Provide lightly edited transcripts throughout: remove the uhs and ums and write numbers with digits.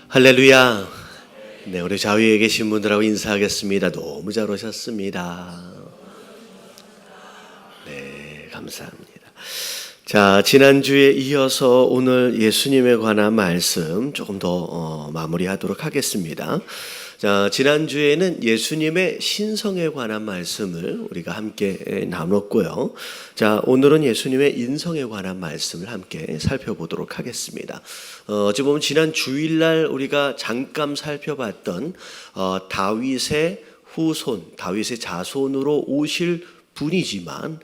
할렐루야. 네, 우리 좌위에 계신 분들하고 인사하겠습니다. 너무 잘 오셨습니다. 네, 감사합니다. 자, 지난주에 이어서 오늘 예수님에 관한 말씀 조금 더 마무리하도록 하겠습니다. 자, 지난주에는 예수님의 신성에 관한 말씀을 우리가 함께 나눴고요. 자, 오늘은 예수님의 인성에 관한 말씀을 함께 살펴보도록 하겠습니다. 어찌 보면 지난 주일날 우리가 잠깐 살펴봤던 다윗의 후손, 다윗의 자손으로 오실 분이지만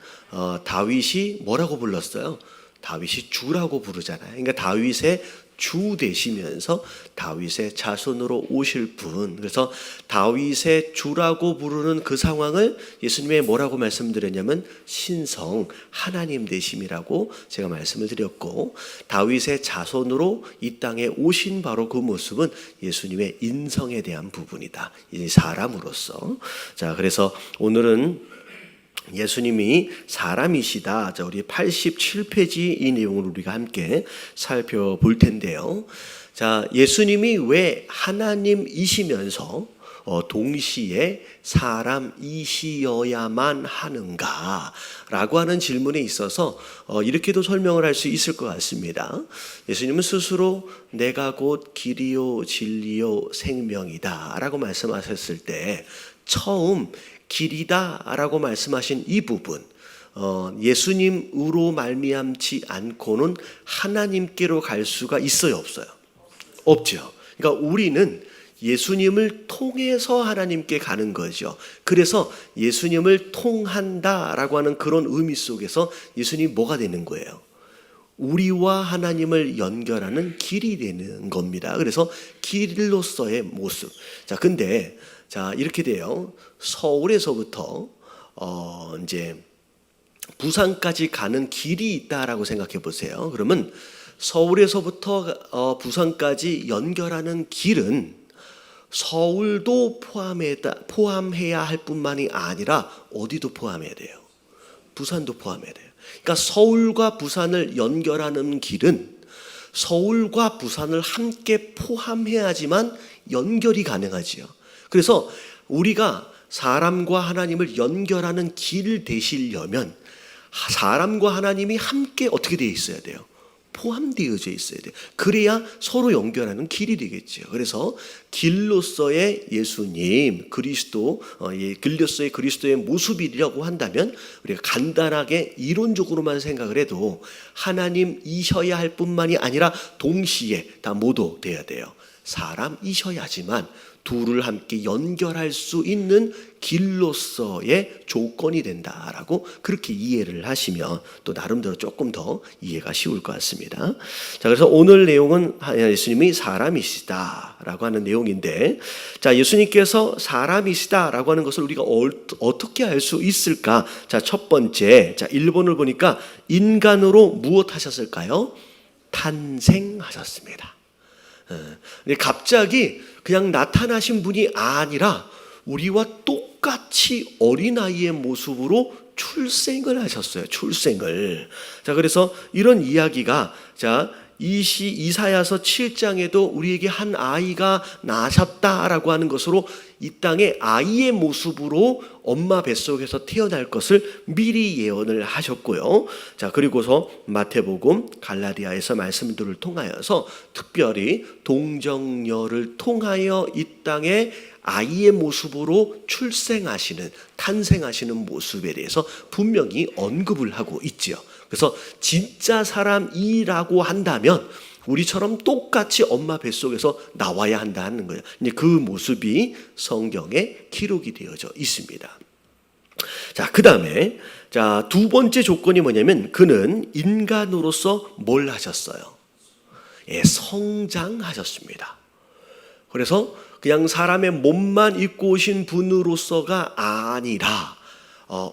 다윗이 뭐라고 불렀어요? 다윗이 주라고 부르잖아요. 그러니까 다윗의 주 되시면서 다윗의 자손으로 오실 분. 그래서 다윗의 주라고 부르는 그 상황을 예수님이 뭐라고 말씀드렸냐면 신성 하나님 되심이라고 제가 말씀을 드렸고, 다윗의 자손으로 이 땅에 오신 바로 그 모습은 예수님의 인성에 대한 부분이다. 이 사람으로서. 자, 그래서 오늘은 예수님이 사람이시다. 자, 우리 87페이지 이 내용을 우리가 함께 살펴볼 텐데요. 자, 예수님이 왜 하나님이시면서 동시에 사람이시여야만 하는가라고 하는 질문에 있어서 이렇게도 설명을 할 수 있을 것 같습니다. 예수님은 스스로 내가 곧 길이요 진리요 생명이다 라고 말씀하셨을 때 처음 길이다 라고 말씀하신 이 부분, 예수님으로 말미암지 않고는 하나님께로 갈 수가 있어요, 없어요? 없죠. 그러니까 우리는 예수님을 통해서 하나님께 가는 거죠. 그래서 예수님을 통한다라고 하는 그런 의미 속에서 예수님이 뭐가 되는 거예요? 우리와 하나님을 연결하는 길이 되는 겁니다. 그래서 길로서의 모습. 자, 근데 이렇게 돼요. 서울에서부터 이제 부산까지 가는 길이 있다라고 생각해 보세요. 그러면 서울에서부터 부산까지 연결하는 길은 서울도 포함해야 할 뿐만이 아니라 어디도 포함해야 돼요? 부산도 포함해야 돼요. 그러니까 서울과 부산을 연결하는 길은 서울과 부산을 함께 포함해야지만 연결이 가능하지요. 그래서 우리가 사람과 하나님을 연결하는 길 되시려면 사람과 하나님이 함께 어떻게 되어 있어야 돼요? 포함되어져 있어야 돼요. 그래야 서로 연결하는 길이 되겠죠. 그래서 길로서의 예수님, 그리스도, 길로서의 그리스도의 모습이라고 한다면 우리가 간단하게 이론적으로만 생각을 해도 하나님이셔야 할 뿐만이 아니라 동시에 다 모두 돼야 돼요. 사람이셔야지만 둘을 함께 연결할 수 있는 길로서의 조건이 된다라고 그렇게 이해를 하시면 또 나름대로 조금 더 이해가 쉬울 것 같습니다. 자, 그래서 오늘 내용은 예수님이 사람이시다라고 하는 내용인데, 자, 예수님께서 사람이시다라고 하는 것을 우리가 어떻게 알 수 있을까? 자, 첫 번째, 자, 1번을 보니까 인간으로 무엇 하셨을까요? 탄생하셨습니다. 근데 갑자기 그냥 나타나신 분이 아니라 우리와 똑같이 어린아이의 모습으로 출생을 하셨어요. 출생을. 자, 그래서 이런 이야기가 이사야서 7장에도 우리에게 한 아이가 나셨다라고 하는 것으로 이 땅에 아이의 모습으로 엄마 뱃속에서 태어날 것을 미리 예언을 하셨고요. 자, 그리고서 마태복음, 갈라디아에서 말씀들을 통하여서 특별히 동정녀를 통하여 이 땅에 아이의 모습으로 탄생하시는 모습에 대해서 분명히 언급을 하고 있죠. 그래서 진짜 사람이라고 한다면 우리처럼 똑같이 엄마 뱃속에서 나와야 한다는 거예요. 그 모습이 성경에 기록이 되어져 있습니다. 자, 그 다음에 두 번째 조건이 뭐냐면 그는 인간으로서 뭘 하셨어요? 성장하셨습니다. 그래서 그냥 사람의 몸만 입고 오신 분으로서가 아니라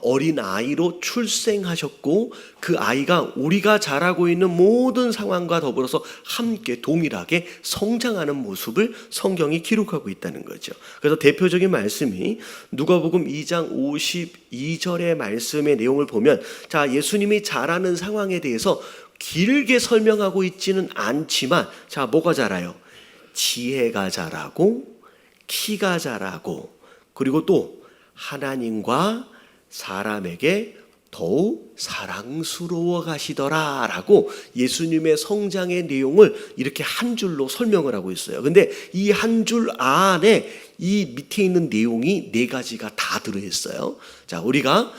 어린 아이로 출생하셨고 그 아이가 우리가 잘 알고 있는 모든 상황과 더불어서 함께 동일하게 성장하는 모습을 성경이 기록하고 있다는 거죠. 그래서 대표적인 말씀이 누가복음 2장 52절의 말씀의 내용을 보면, 자, 예수님이 자라는 상황에 대해서 길게 설명하고 있지는 않지만, 자, 뭐가 자라요? 지혜가 자라고 키가 자라고 그리고 또 하나님과 사람에게 더욱 사랑스러워 가시더라 라고 예수님의 성장의 내용을 이렇게 한 줄로 설명을 하고 있어요. 근데 이 한 줄 안에 이 밑에 있는 내용이 네 가지가 다 들어있어요. 자, 우리가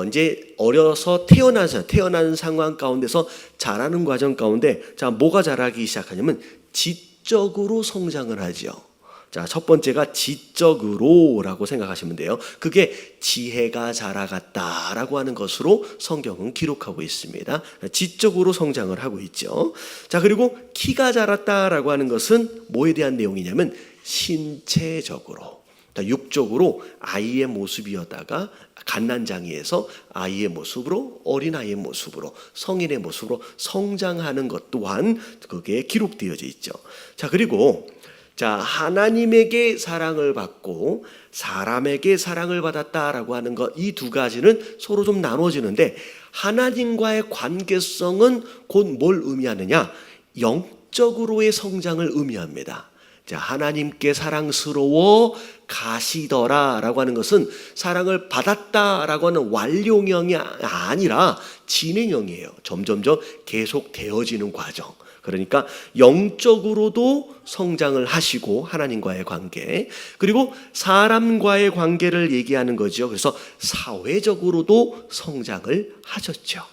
이제 어려서 태어난 상황 가운데서 자라는 과정 가운데 자, 뭐가 자라기 시작하냐면 지적으로 성장을 하죠. 자, 첫 번째가 지적으로라고 생각하시면 돼요. 그게 지혜가 자라갔다라고 하는 것으로 성경은 기록하고 있습니다. 지적으로 성장을 하고 있죠. 자, 그리고 키가 자랐다라고 하는 것은 뭐에 대한 내용이냐면 신체적으로, 육적으로 아이의 모습이었다가 갓난장이에서 아이의 모습으로 어린아이의 모습으로 성인의 모습으로 성장하는 것 또한 그게 기록되어져 있죠. 자, 그리고 자, 하나님에게 사랑을 받고 사람에게 사랑을 받았다라고 하는 것, 이 두 가지는 서로 좀 나눠지는데 하나님과의 관계성은 곧 뭘 의미하느냐? 영적으로의 성장을 의미합니다. 자, 하나님께 사랑스러워 가시더라라고 하는 것은 사랑을 받았다라고 하는 완료형이 아니라 진행형이에요. 점점점 계속 되어지는 과정. 그러니까 영적으로도 성장을 하시고 하나님과의 관계, 그리고 사람과의 관계를 얘기하는 거죠. 그래서 사회적으로도 성장을 하셨죠.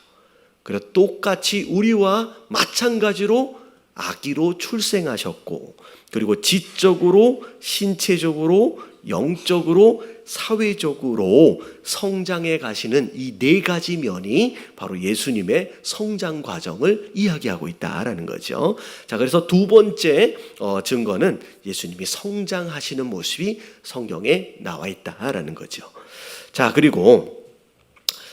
그래서 똑같이 우리와 마찬가지로 아기로 출생하셨고, 그리고 지적으로, 신체적으로, 영적으로, 사회적으로 성장해 가시는 이 네 가지 면이 바로 예수님의 성장 과정을 이야기하고 있다라는 거죠. 자, 그래서 두 번째 증거는 예수님이 성장하시는 모습이 성경에 나와 있다라는 거죠. 자, 그리고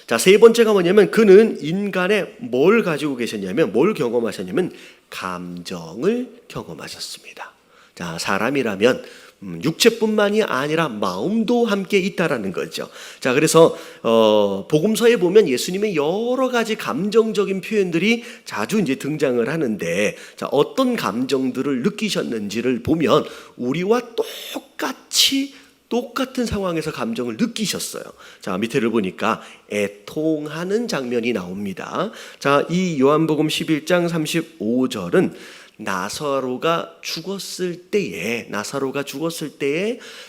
자, 세 번째가 뭐냐면 그는 인간의 뭘 가지고 계셨냐면 뭘 경험하셨냐면 감정을 경험하셨습니다. 자, 사람이라면 육체뿐만이 아니라 마음도 함께 있다라는 거죠. 자, 그래서 복음서에 보면 예수님의 여러 가지 감정적인 표현들이 자주 이제 등장을 하는데, 자, 어떤 감정들을 느끼셨는지를 보면 우리와 똑같은 상황에서 감정을 느끼셨어요. 자, 밑에를 보니까 애통하는 장면이 나옵니다. 자, 이 요한복음 11장 35절은 나사로가 죽었을 때에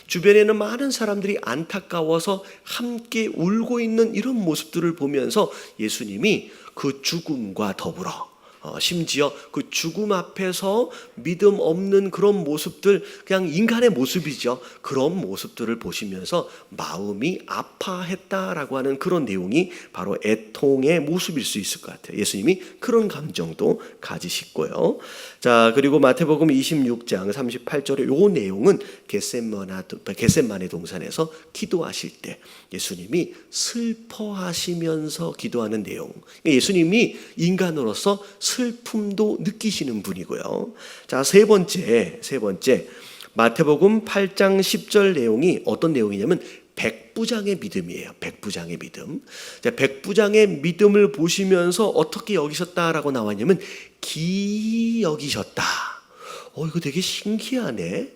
주변에는 많은 사람들이 안타까워서 함께 울고 있는 이런 모습들을 보면서 예수님이 그 죽음과 더불어 심지어 그 죽음 앞에서 믿음 없는 그런 모습들, 그냥 인간의 모습이죠. 그런 모습들을 보시면서 마음이 아파했다라고 하는 그런 내용이 바로 애통의 모습일 수 있을 것 같아요. 예수님이 그런 감정도 가지시고요. 자, 그리고 마태복음 26장 38절에 요 내용은 겟세마네 동산에서 기도하실 때 예수님이 슬퍼하시면서 기도하는 내용. 예수님이 인간으로서 슬픔도 느끼시는 분이고요. 자, 세 번째 마태복음 8장 10절 내용이 어떤 내용이냐면 백부장의 믿음이에요. 백부장의 믿음. 자, 백부장의 믿음을 보시면서 어떻게 여기셨다라고 나왔냐면 기이 여기셨다. 이거 되게 신기하네.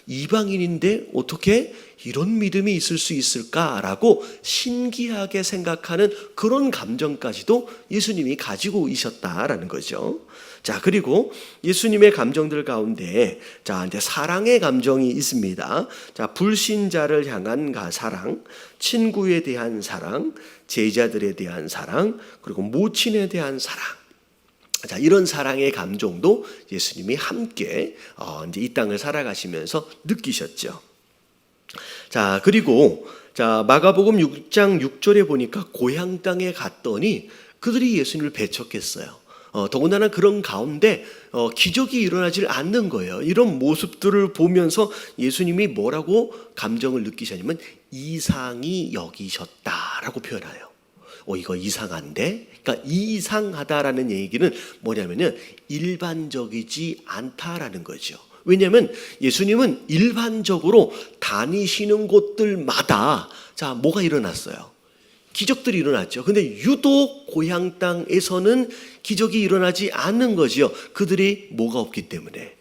이방인인데 어떻게 이런 믿음이 있을 수 있을까라고 신기하게 생각하는 그런 감정까지도 예수님이 가지고 있었다라는 거죠. 자, 그리고 예수님의 감정들 가운데 자, 이제 사랑의 감정이 있습니다. 자, 불신자를 향한 사랑, 친구에 대한 사랑, 제자들에 대한 사랑, 그리고 모친에 대한 사랑. 자, 이런 사랑의 감정도 예수님이 함께 이제 이 땅을 살아가시면서 느끼셨죠. 자, 그리고 자, 마가복음 6장 6절에 보니까 고향 땅에 갔더니 그들이 예수님을 배척했어요. 더군다나 그런 가운데 기적이 일어나질 않는 거예요. 이런 모습들을 보면서 예수님이 뭐라고 감정을 느끼셨냐면 이상히 여기셨다라고 표현해요. 이거 이상한데? 그러니까 이상하다라는 얘기는 뭐냐면은 일반적이지 않다라는 거죠. 왜냐하면 예수님은 일반적으로 다니시는 곳들마다 자, 뭐가 일어났어요? 기적들이 일어났죠. 근데 유독 고향 땅에서는 기적이 일어나지 않는 거지요. 그들이 뭐가 없기 때문에?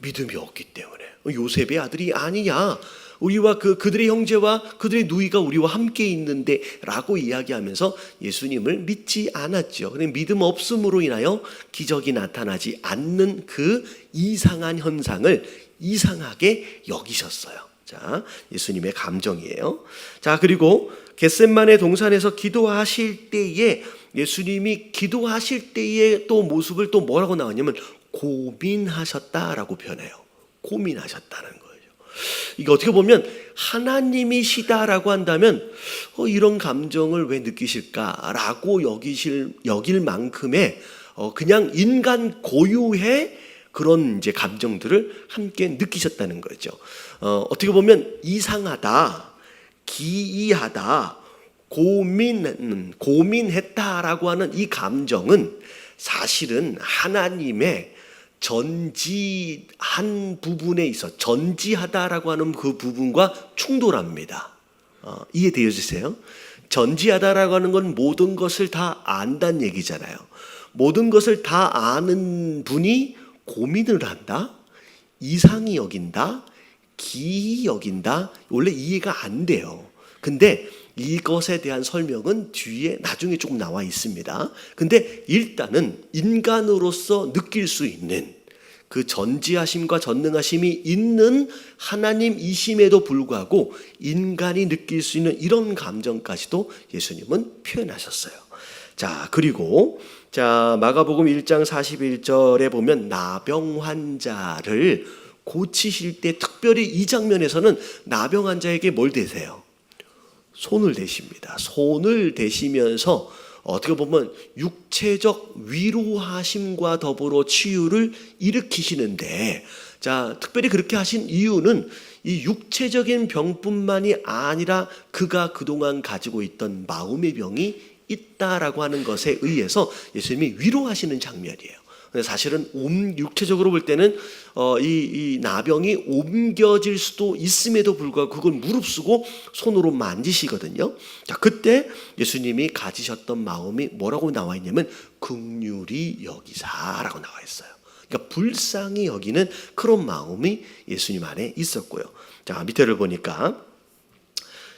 믿음이 없기 때문에. 요셉의 아들이 아니냐, 우리와 그들의 형제와 그들의 누이가 우리와 함께 있는데 라고 이야기하면서 예수님을 믿지 않았죠. 그런데 믿음 없음으로 인하여 기적이 나타나지 않는 그 이상한 현상을 이상하게 여기셨어요. 자, 예수님의 감정이에요. 자, 그리고 겟셋마네 동산에서 기도하실 때에, 예수님이 기도하실 때의 또 모습을 또 뭐라고 나왔냐면 고민하셨다라고 표현해요. 고민하셨다는 거예요. 이게 어떻게 보면 하나님이시다라고 한다면 이런 감정을 왜 느끼실까라고 여길 만큼의 그냥 인간 고유의 그런 이제 감정들을 함께 느끼셨다는 거죠. 어떻게 보면 이상하다, 기이하다, 고민했다라고 하는 이 감정은 사실은 하나님의 전지한 부분에 있어, 전지하다라고 하는 그 부분과 충돌합니다. 이해되어지세요? 전지하다라고 하는 건 모든 것을 다 안다는 얘기잖아요. 모든 것을 다 아는 분이 고민을 한다, 이상히 여긴다, 기이 여긴다, 원래 이해가 안 돼요. 근데 이것에 대한 설명은 뒤에 나중에 조금 나와 있습니다. 근데 일단은 인간으로서 느낄 수 있는 그 전지하심과 전능하심이 있는 하나님이심에도 불구하고 인간이 느낄 수 있는 이런 감정까지도 예수님은 표현하셨어요. 자, 그리고 마가복음 1장 41절에 보면 나병 환자를 고치실 때 특별히 이 장면에서는 나병 환자에게 뭘 대세요? 손을 대십니다. 손을 대시면서 어떻게 보면 육체적 위로하심과 더불어 치유를 일으키시는데, 자, 특별히 그렇게 하신 이유는 이 육체적인 병뿐만이 아니라 그가 그동안 가지고 있던 마음의 병이 있다라고 하는 것에 의해서 예수님이 위로하시는 장면이에요. 사실은 육체적으로 볼 때는 이 나병이 옮겨질 수도 있음에도 불구하고 그걸 무릅쓰고 손으로 만지시거든요. 자, 그때 예수님이 가지셨던 마음이 뭐라고 나와 있냐면 긍휼히 여기사라고 나와 있어요. 그러니까 불쌍히 여기는 그런 마음이 예수님 안에 있었고요. 자, 밑에를 보니까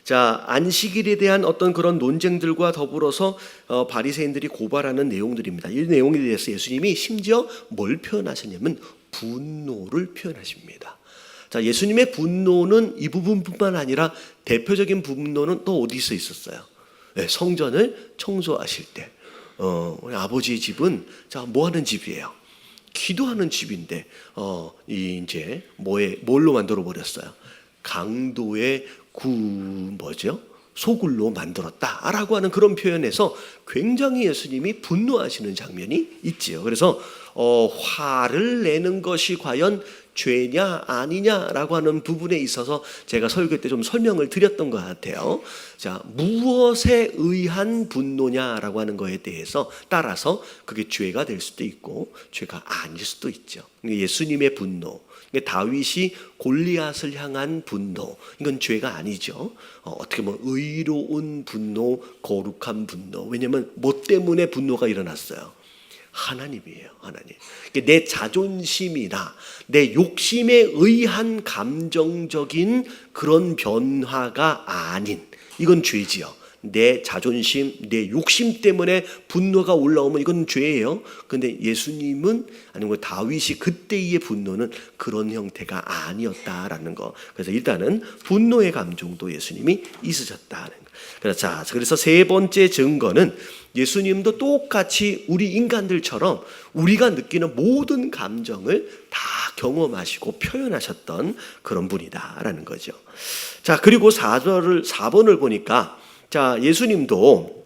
자, 안식일에 대한 어떤 그런 논쟁들과 더불어서 바리새인들이 고발하는 내용들입니다. 이 내용에 대해서 예수님이 심지어 뭘 표현하셨냐면 분노를 표현하십니다. 자, 예수님의 분노는 이 부분뿐만 아니라 대표적인 분노는 또 어디서 있었어요? 네, 성전을 청소하실 때. 우리 아버지의 집은 자, 뭐 하는 집이에요? 기도하는 집인데 이제 뭘로 만들어 버렸어요? 강도의 소굴로 만들었다라고 하는 그런 표현에서 굉장히 예수님이 분노하시는 장면이 있지요. 그래서 화를 내는 것이 과연 죄냐 아니냐라고 하는 부분에 있어서 제가 설교 때 좀 설명을 드렸던 것 같아요. 자, 무엇에 의한 분노냐라고 하는 거에 대해서 따라서 그게 죄가 될 수도 있고 죄가 아닐 수도 있죠. 예수님의 분노, 다윗이 골리앗을 향한 분노, 이건 죄가 아니죠. 어떻게 보면 의로운 분노, 거룩한 분노. 왜냐하면 뭐 때문에 분노가 일어났어요? 하나님이에요. 하나님. 내 자존심이나 내 욕심에 의한 감정적인 그런 변화가 아닌, 이건 죄지요. 내 자존심, 내 욕심 때문에 분노가 올라오면 이건 죄예요. 근데 예수님은, 아니면 다윗이 그때의 분노는 그런 형태가 아니었다라는 거. 그래서 일단은 분노의 감정도 예수님이 있으셨다는 거. 그래서 세 번째 증거는 예수님도 똑같이 우리 인간들처럼 우리가 느끼는 모든 감정을 다 경험하시고 표현하셨던 그런 분이다라는 거죠. 자, 그리고 4번을 보니까 자, 예수님도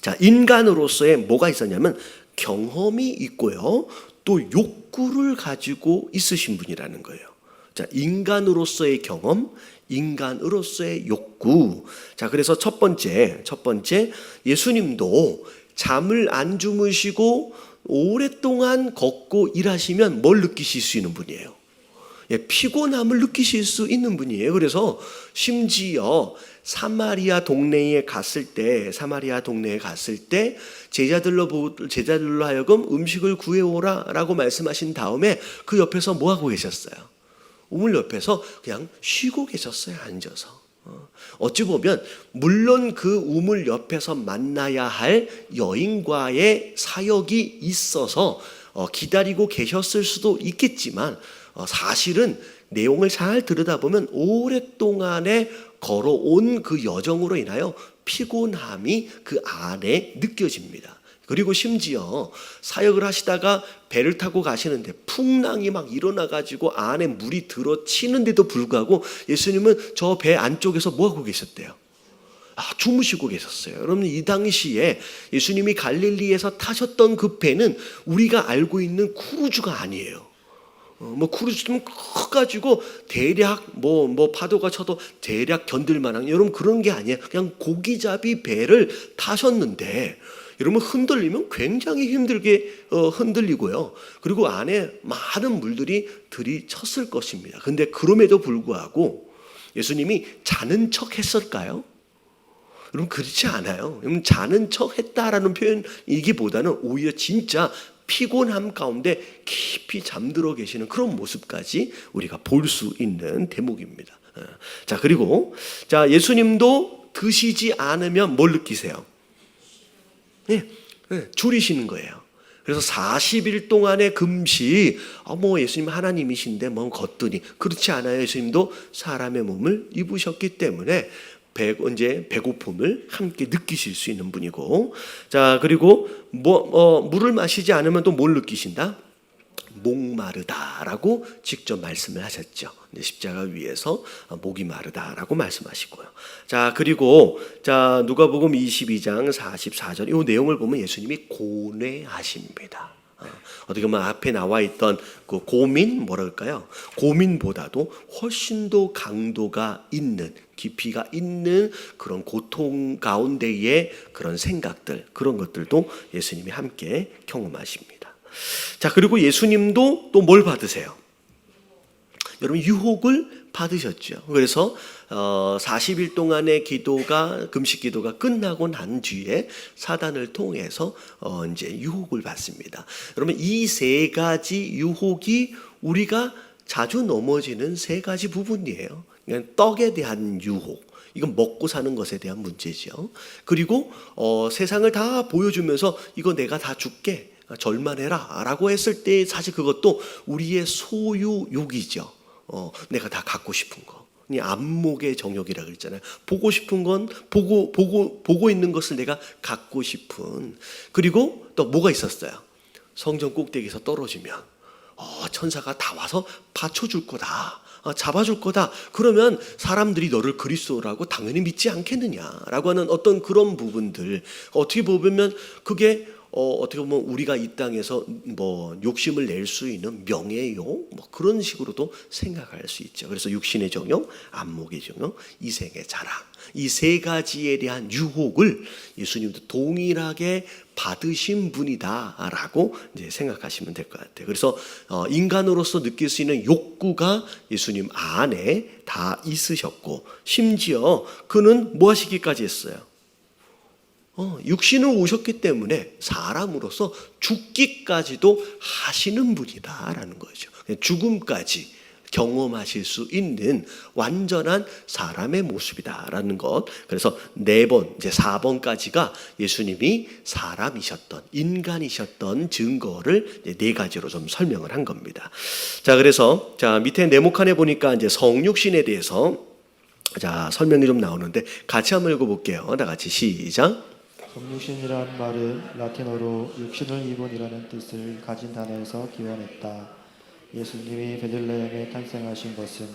자, 인간으로서의 뭐가 있었냐면 경험이 있고요, 또 욕구를 가지고 있으신 분이라는 거예요. 자, 인간으로서의 경험, 인간으로서의 욕구. 자, 그래서 첫 번째 예수님도 잠을 안 주무시고 오랫동안 걷고 일하시면 뭘 느끼실 수 있는 분이에요? 피곤함을 느끼실 수 있는 분이에요. 그래서 심지어 사마리아 동네에 갔을 때 제자들로 하여금 음식을 구해오라라고 말씀하신 다음에 그 옆에서 뭐 하고 계셨어요? 우물 옆에서 그냥 쉬고 계셨어요. 앉아서. 어찌 보면 물론 그 우물 옆에서 만나야 할 여인과의 사역이 있어서 기다리고 계셨을 수도 있겠지만 사실은 내용을 잘 들여다보면 오랫동안에 걸어온 그 여정으로 인하여 피곤함이 그 안에 느껴집니다. 그리고 심지어 사역을 하시다가 배를 타고 가시는데 풍랑이 막 일어나가지고 안에 물이 들어치는데도 불구하고 예수님은 저 배 안쪽에서 뭐하고 계셨대요? 주무시고 계셨어요. 여러분, 이 당시에 예수님이 갈릴리에서 타셨던 그 배는 우리가 알고 있는 크루즈가 아니에요. 크루즈는 커가지고 대략 파도가 쳐도 대략 견딜 만한 여러분 그런 게 아니에요. 그냥 고기잡이 배를 타셨는데 여러분 흔들리면 굉장히 힘들게 흔들리고요. 그리고 안에 많은 물들이 들이쳤을 것입니다. 근데 그럼에도 불구하고 예수님이 자는 척 했을까요? 여러분 그렇지 않아요. 여러분 자는 척 했다라는 표현이기보다는 오히려 진짜 피곤함 가운데 깊이 잠들어 계시는 그런 모습까지 우리가 볼 수 있는 대목입니다. 자, 그리고 예수님도 드시지 않으면 뭘 느끼세요? 줄이시는 거예요. 그래서 40일 동안의 금식, 예수님 하나님이신데 걷더니 그렇지 않아요. 예수님도 사람의 몸을 입으셨기 때문에 이제 배고픔을 함께 느끼실 수 있는 분이고, 자, 그리고 물을 마시지 않으면 또 뭘 느끼신다? 목마르다라고 직접 말씀을 하셨죠. 십자가 위에서 목이 마르다라고 말씀하시고요. 자, 그리고 누가복음 22장 44절 이 내용을 보면 예수님이 고뇌하십니다. 어떻게 보면 앞에 나와 있던 그 고민보다도 훨씬 더 강도가 있는, 깊이가 있는 그런 고통 가운데의 그런 생각들, 그런 것들도 예수님이 함께 경험하십니다. 자, 그리고 예수님도 또 뭘 받으세요? 여러분 유혹을 받으셨죠. 그래서 40일 동안의 금식 기도가 끝나고 난 뒤에 사단을 통해서 이제 유혹을 받습니다. 여러분 이 세 가지 유혹이 우리가 자주 넘어지는 세 가지 부분이에요. 그러니까 떡에 대한 유혹, 이건 먹고 사는 것에 대한 문제죠. 그리고 세상을 다 보여주면서 이거 내가 다 줄게, 절만해라 라고 했을 때 사실 그것도 우리의 소유욕이죠. 내가 다 갖고 싶은 거. 안목의 정욕이라고 그랬잖아요. 보고 싶은 건 보고 있는 것을 내가 갖고 싶은. 그리고 또 뭐가 있었어요? 성전 꼭대기에서 떨어지면 천사가 다 와서 받쳐줄 거다, 잡아줄 거다. 그러면 사람들이 너를 그리스도라고 당연히 믿지 않겠느냐라고 하는 어떤 그런 부분들. 어떻게 보면 그게 어떻게 보면 우리가 이 땅에서 욕심을 낼 수 있는 명예욕 그런 식으로도 생각할 수 있죠. 그래서 육신의 정욕, 안목의 정욕, 이생의 자랑, 이 세 가지에 대한 유혹을 예수님도 동일하게 받으신 분이다라고 이제 생각하시면 될 것 같아요. 그래서 인간으로서 느낄 수 있는 욕구가 예수님 안에 다 있으셨고, 심지어 그는 뭐 하시기까지 했어요? 육신을 오셨기 때문에 사람으로서 죽기까지도 하시는 분이다라는 거죠. 죽음까지 경험하실 수 있는 완전한 사람의 모습이다라는 것. 그래서 4번, 이제 4번까지가 예수님이 사람이셨던, 인간이셨던 증거를 4가지로 좀 설명을 한 겁니다. 자, 그래서 밑에 네모칸에 보니까 이제 성육신에 대해서 설명이 좀 나오는데 같이 한번 읽어볼게요. 다 같이 시작. 성육신이란 말은 라틴어로 육신을 입은이라는 뜻을 가진 단어에서 기원했다. 예수님이 베들레헴에 탄생하신 것은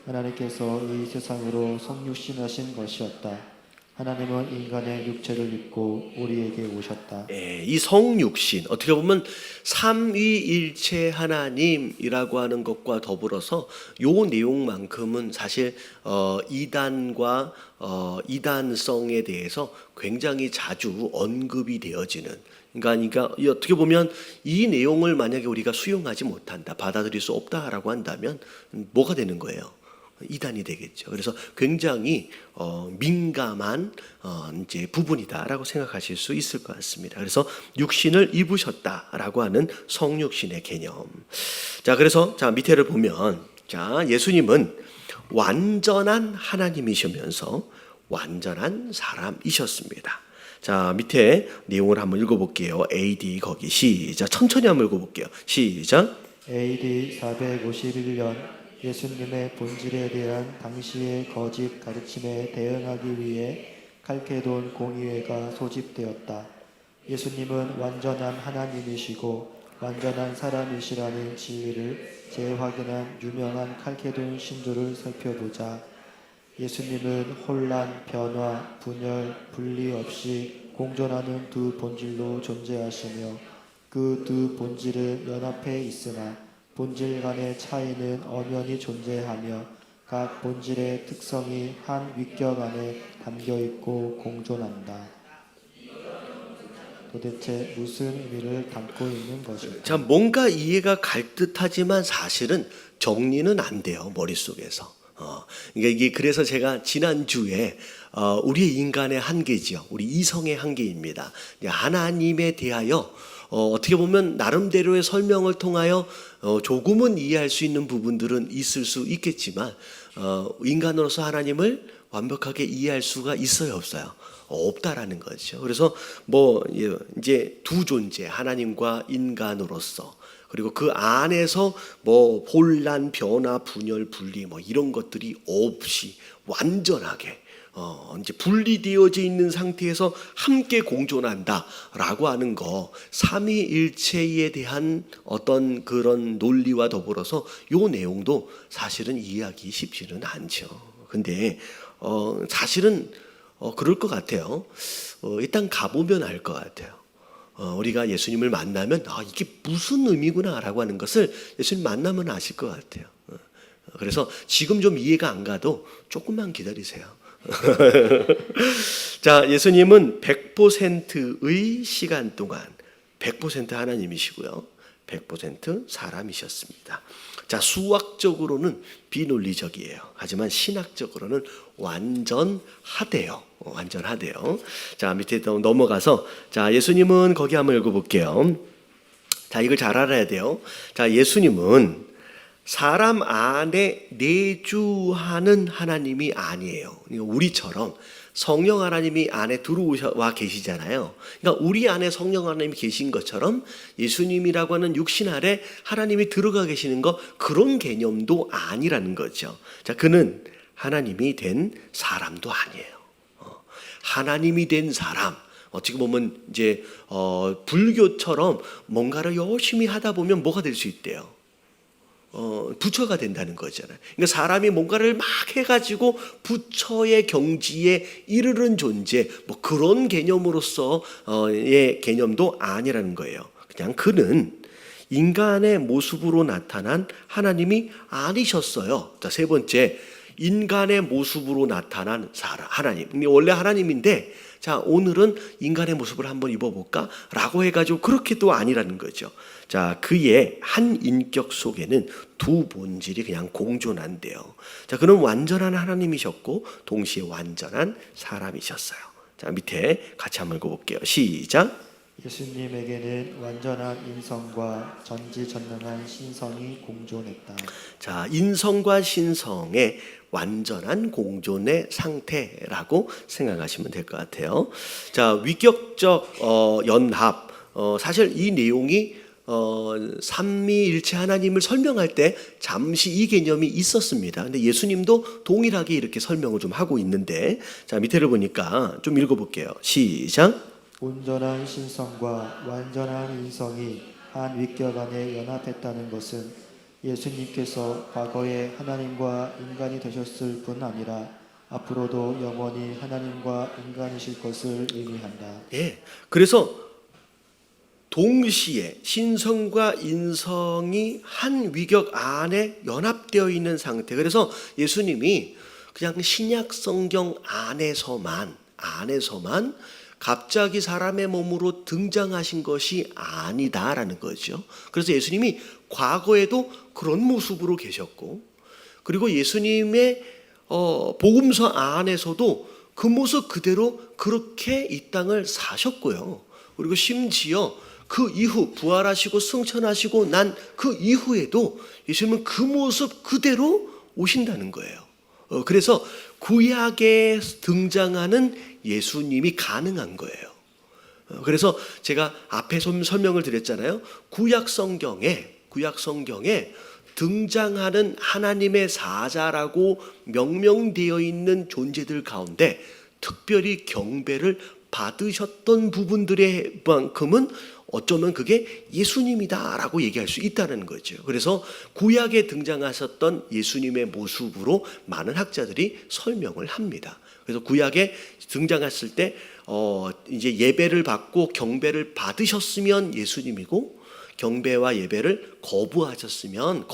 하나님께서 이 세상으로 성육신하신 것이었다. 하나님은 인간의 육체를 입고 우리에게 오셨다. 이 성육신, 어떻게 보면 삼위일체 하나님이라고 하는 것과 더불어서 요 내용만큼은 사실 이단과 이단성에 대해서 굉장히 자주 언급이 되어지는 그러니까 이 어떻게 보면 이 내용을 만약에 우리가 수용하지 못한다, 받아들일 수 없다라고 한다면 뭐가 되는 거예요? 이단이 되겠죠. 그래서 굉장히 민감한 이제 부분이다라고 생각하실 수 있을 것 같습니다. 그래서 육신을 입으셨다라고 하는 성육신의 개념. 자, 그래서 자 밑에를 보면 자 예수님은 완전한 하나님이시면서 완전한 사람이셨습니다. 자 밑에 내용을 한번 읽어볼게요. AD 거기 시작. 천천히 한번 읽어볼게요. 시작. AD 451년 예수님의 본질에 대한 당시의 거짓 가르침에 대응하기 위해 칼케돈 공의회가 소집되었다. 예수님은 완전한 하나님이시고 완전한 사람이시라는 진리를 재확인한 유명한 칼케돈 신조를 살펴보자. 예수님은 혼란, 변화, 분열, 분리 없이 공존하는 두 본질로 존재하시며 그 두 본질은 연합해 있으나 본질 간의 차이는 엄연히 존재하며 각 본질의 특성이 한 위격 안에 담겨 있고 공존한다. 도대체 무슨 의미를 담고 있는 것일까? 자 뭔가 이해가 갈 듯하지만 사실은 정리는 안 돼요, 머릿속에서. 그러니까 이게 그래서 제가 지난주에 우리의 인간의 한계지요. 우리 이성의 한계입니다. 하나님에 대하여 어떻게 보면 나름대로의 설명을 통하여 조금은 이해할 수 있는 부분들은 있을 수 있겠지만 인간으로서 하나님을 완벽하게 이해할 수가 있어요, 없어요? 없다라는 거죠. 그래서 뭐 이제 두 존재, 하나님과 인간으로서, 그리고 그 안에서 뭐 혼란, 변화, 분열, 분리 뭐 이런 것들이 없이 완전하게 이제 분리되어져 있는 상태에서 함께 공존한다라고 하는 거, 삼위일체에 대한 어떤 그런 논리와 더불어서 요 내용도 사실은 이해하기 쉽지는 않죠. 근데 사실은 그럴 것 같아요. 일단 가보면 알 것 같아요. 우리가 예수님을 만나면 이게 무슨 의미구나라고 하는 것을 예수님 만나면 아실 것 같아요. 그래서 지금 좀 이해가 안 가도 조금만 기다리세요. 자, 예수님은 100%의 시간 동안 100% 하나님이시고요, 100% 사람이셨습니다. 자, 수학적으로는 비논리적이에요. 하지만 신학적으로는 완전하대요. 완전하대요. 자, 밑에 넘어가서 자, 예수님은 거기 한번 읽어볼게요. 자, 이걸 잘 알아야 돼요. 자, 예수님은 사람 안에 내주하는 하나님이 아니에요. 우리처럼 성령 하나님이 안에 들어와 계시잖아요. 그러니까 우리 안에 성령 하나님이 계신 것처럼 예수님이라고 하는 육신 아래 하나님이 들어가 계시는 거, 그런 개념도 아니라는 거죠. 자, 그는 하나님이 된 사람도 아니에요. 하나님이 된 사람, 어떻게 보면 이제 불교처럼 뭔가를 열심히 하다 보면 뭐가 될 수 있대요? 부처가 된다는 거잖아요. 그러니까 사람이 뭔가를 막 해가지고 부처의 경지에 이르는 존재, 뭐 그런 개념으로서의 개념도 아니라는 거예요. 그냥 그는 인간의 모습으로 나타난 하나님이 아니셨어요. 자, 세 번째, 인간의 모습으로 나타난 하나님. 원래 하나님인데, 자, 오늘은 인간의 모습을 한번 입어볼까? 라고 해가지고 그렇게 또 아니라는 거죠. 자, 그의 한 인격 속에는 두 본질이 그냥 공존한대요. 자, 그는 완전한 하나님이셨고 동시에 완전한 사람이셨어요. 자, 밑에 같이 한번 읽어볼게요. 시작. 예수님에게는 완전한 인성과 전지전능한 신성이 공존했다. 자, 인성과 신성의 완전한 공존의 상태라고 생각하시면 될 것 같아요. 자, 위격적 연합, 사실 이 내용이 삼위일체 하나님을 설명할 때 잠시 이 개념이 있었습니다. 근데 예수님도 동일하게 이렇게 설명을 좀 하고 있는데, 자, 밑에를 보니까 좀 읽어볼게요. 시작. 온전한 신성과 완전한 인성이 한 위격 안에 연합했다는 것은 예수님께서 과거에 하나님과 인간이 되셨을 뿐 아니라 앞으로도 영원히 하나님과 인간이실 것을 의미한다. 예, 그래서 동시에 신성과 인성이 한 위격 안에 연합되어 있는 상태. 그래서 예수님이 그냥 신약 성경 안에서만 갑자기 사람의 몸으로 등장하신 것이 아니다라는 거죠. 그래서 예수님이 과거에도 그런 모습으로 계셨고, 그리고 예수님의 복음서 안에서도 그 모습 그대로 그렇게 이 땅을 사셨고요. 그리고 심지어 그 이후 부활하시고 승천하시고 난 그 이후에도 예수님은 그 모습 그대로 오신다는 거예요. 그래서 구약에 등장하는 예수님이 가능한 거예요. 그래서 제가 앞에 설명을 드렸잖아요. 구약 성경에 등장하는 하나님의 사자라고 명명되어 있는 존재들 가운데 특별히 경배를 받으셨던 부분들의 만큼은 어쩌면 그게 예수님이다라고 얘기할 수 있다는 거죠. 그래서 구약에 등장하셨던 예수님의 모습으로 많은 학자들이 설명을 합니다. 그래서 구약에 등장했을 때 이제 예배를 받고 경배를 받으셨으면 예수님이고, 경배와 예배를 거부했으면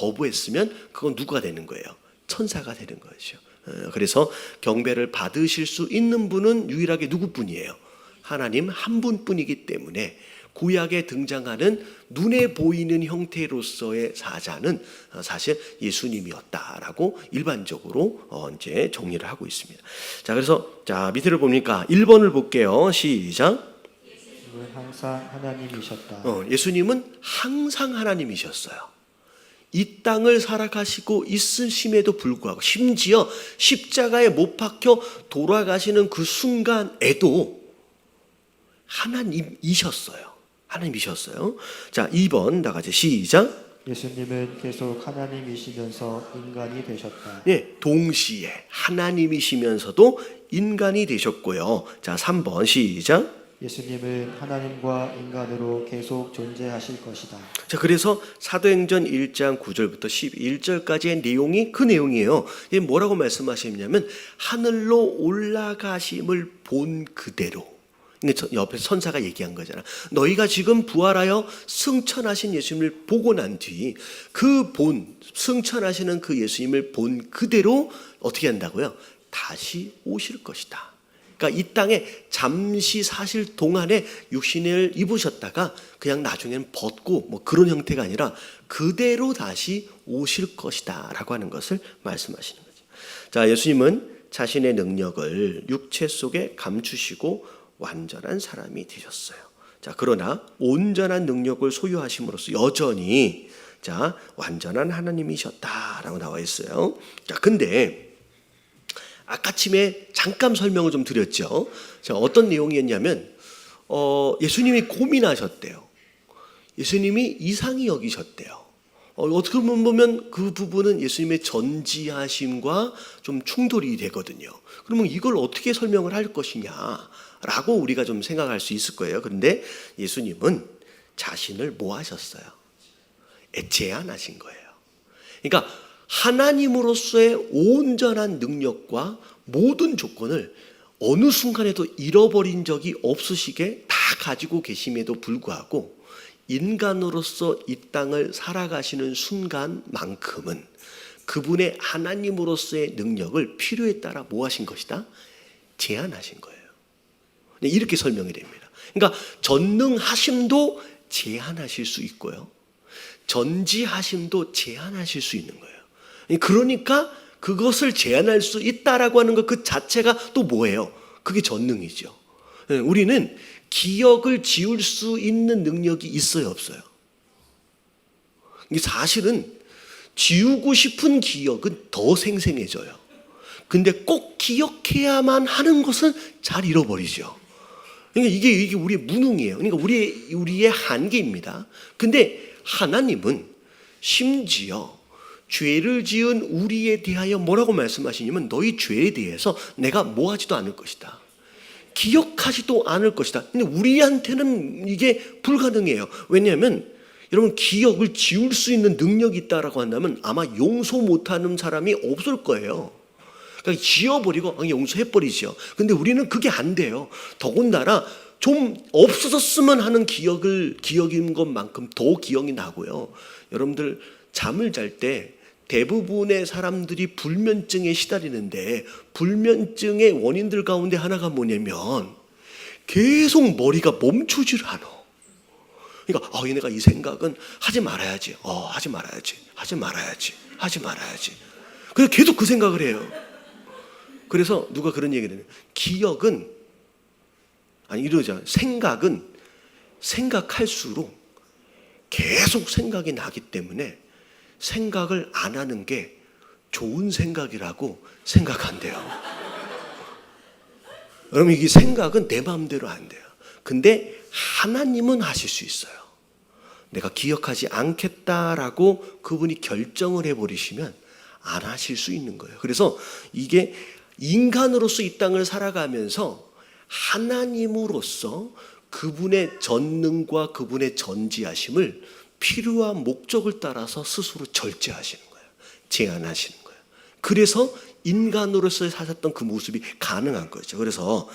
그건 누가 되는 거예요? 천사가 되는 거죠. 그래서 경배를 받으실 수 있는 분은 유일하게 누구뿐이에요? 하나님 한 분뿐이기 때문에 구약에 등장하는 눈에 보이는 형태로서의 사자는 사실 예수님이었다라고 일반적으로 이제 정리를 하고 있습니다. 자, 그래서 밑에를 보니까 1번을 볼게요. 시작. 예수님은 항상 하나님이셨다. 예수님은 항상 하나님이셨어요. 이 땅을 살아가시고 있으심에도 불구하고, 심지어 십자가에 못 박혀 돌아가시는 그 순간에도 하나님이셨어요. 자, 2번 다 같이 시작. 예수님은 계속 하나님이시면서 인간이 되셨다. 네, 동시에 하나님이시면서도 인간이 되셨고요. 자, 3번 시작. 예수님은 하나님과 인간으로 계속 존재하실 것이다. 자, 그래서 사도행전 1장 9절부터 11절까지의 내용이 그 내용이에요. 이게 뭐라고 말씀하시냐면 하늘로 올라가심을 본 그대로. 옆에 선사가 얘기한 거잖아. 너희가 지금 부활하여 승천하신 예수님을 보고 난 뒤 그 승천하시는 그 예수님을 본 그대로 어떻게 한다고요? 다시 오실 것이다. 그러니까 이 땅에 잠시 사실 동안에 육신을 입으셨다가 그냥 나중에는 벗고 뭐 그런 형태가 아니라 그대로 다시 오실 것이다 라고 하는 것을 말씀하시는 거죠. 자, 예수님은 자신의 능력을 육체 속에 감추시고 완전한 사람이 되셨어요. 자, 그러나 온전한 능력을 소유하심으로써 여전히 완전한 하나님이셨다라고 나와 있어요. 자, 근데 아까쯤에 잠깐 설명을 좀 드렸죠. 자, 어떤 내용이었냐면 예수님이 고민하셨대요. 예수님이 이상히 여기셨대요. 어떻게 보면 그 부분은 예수님의 전지하심과 좀 충돌이 되거든요. 그러면 이걸 어떻게 설명을 할 것이냐라고 우리가 좀 생각할 수 있을 거예요. 그런데 예수님은 자신을 뭐 하셨어요? 제한하신 거예요. 그러니까 하나님으로서의 온전한 능력과 모든 조건을 어느 순간에도 잃어버린 적이 없으시게 다 가지고 계심에도 불구하고 인간으로서 이 땅을 살아가시는 순간만큼은 그분의 하나님으로서의 능력을 필요에 따라 뭐 하신 것이다? 제한하신 거예요. 이렇게 설명이 됩니다. 그러니까 전능하심도 제한하실 수 있고요, 전지하심도 제한하실 수 있는 거예요. 그러니까 그것을 제한할 수 있다라고 하는 것 그 자체가 또 뭐예요? 그게 전능이죠. 우리는 기억을 지울 수 있는 능력이 있어요, 없어요? 사실은 지우고 싶은 기억은 더 생생해져요. 근데 꼭 기억해야만 하는 것은 잘 잃어버리죠. 그러니까 이게 우리의 무능이에요. 그러니까 우리의 한계입니다. 근데 하나님은 심지어 죄를 지은 우리에 대하여 뭐라고 말씀하시냐면 너희 죄에 대해서 내가 뭐 하지도 않을 것이다. 기억하지도 않을 것이다. 근데 우리한테는 이게 불가능해요. 왜냐하면 여러분, 기억을 지울 수 있는 능력이 있다라고 한다면 아마 용서 못하는 사람이 없을 거예요. 그러니까 지워버리고 용서해버리죠. 근데 우리는 그게 안 돼요. 더군다나 좀 없어졌으면 하는 기억인 것만큼 더 기억이 나고요. 여러분들 잠을 잘 때 대부분의 사람들이 불면증에 시달리는데 불면증의 원인들 가운데 하나가 뭐냐면 계속 머리가 멈추질 않아. 그러니까 얘네가 이 생각은 하지 말아야지. 하지 말아야지. 하지 말아야지. 하지 말아야지. 그래서 계속 그 생각을 해요. 그래서 누가 그런 얘기를 해요. 기억은 이러잖아요. 생각은 생각할수록 계속 생각이 나기 때문에 생각을 안 하는 게 좋은 생각이라고 생각한대요. 여러분, 이게 생각은 내 마음대로 안 돼요. 근데 하나님은 하실 수 있어요. 내가 기억하지 않겠다라고 그분이 결정을 해버리시면 안 하실 수 있는 거예요. 그래서 이게 인간으로서 이 땅을 살아가면서 하나님으로서 그분의 전능과 그분의 전지하심을 필요한 목적을 따라서 스스로 절제하시는 거예요. 제한하시는 거예요. 그래서 인간으로서 사셨던 그 모습이 가능한 거죠. 그래서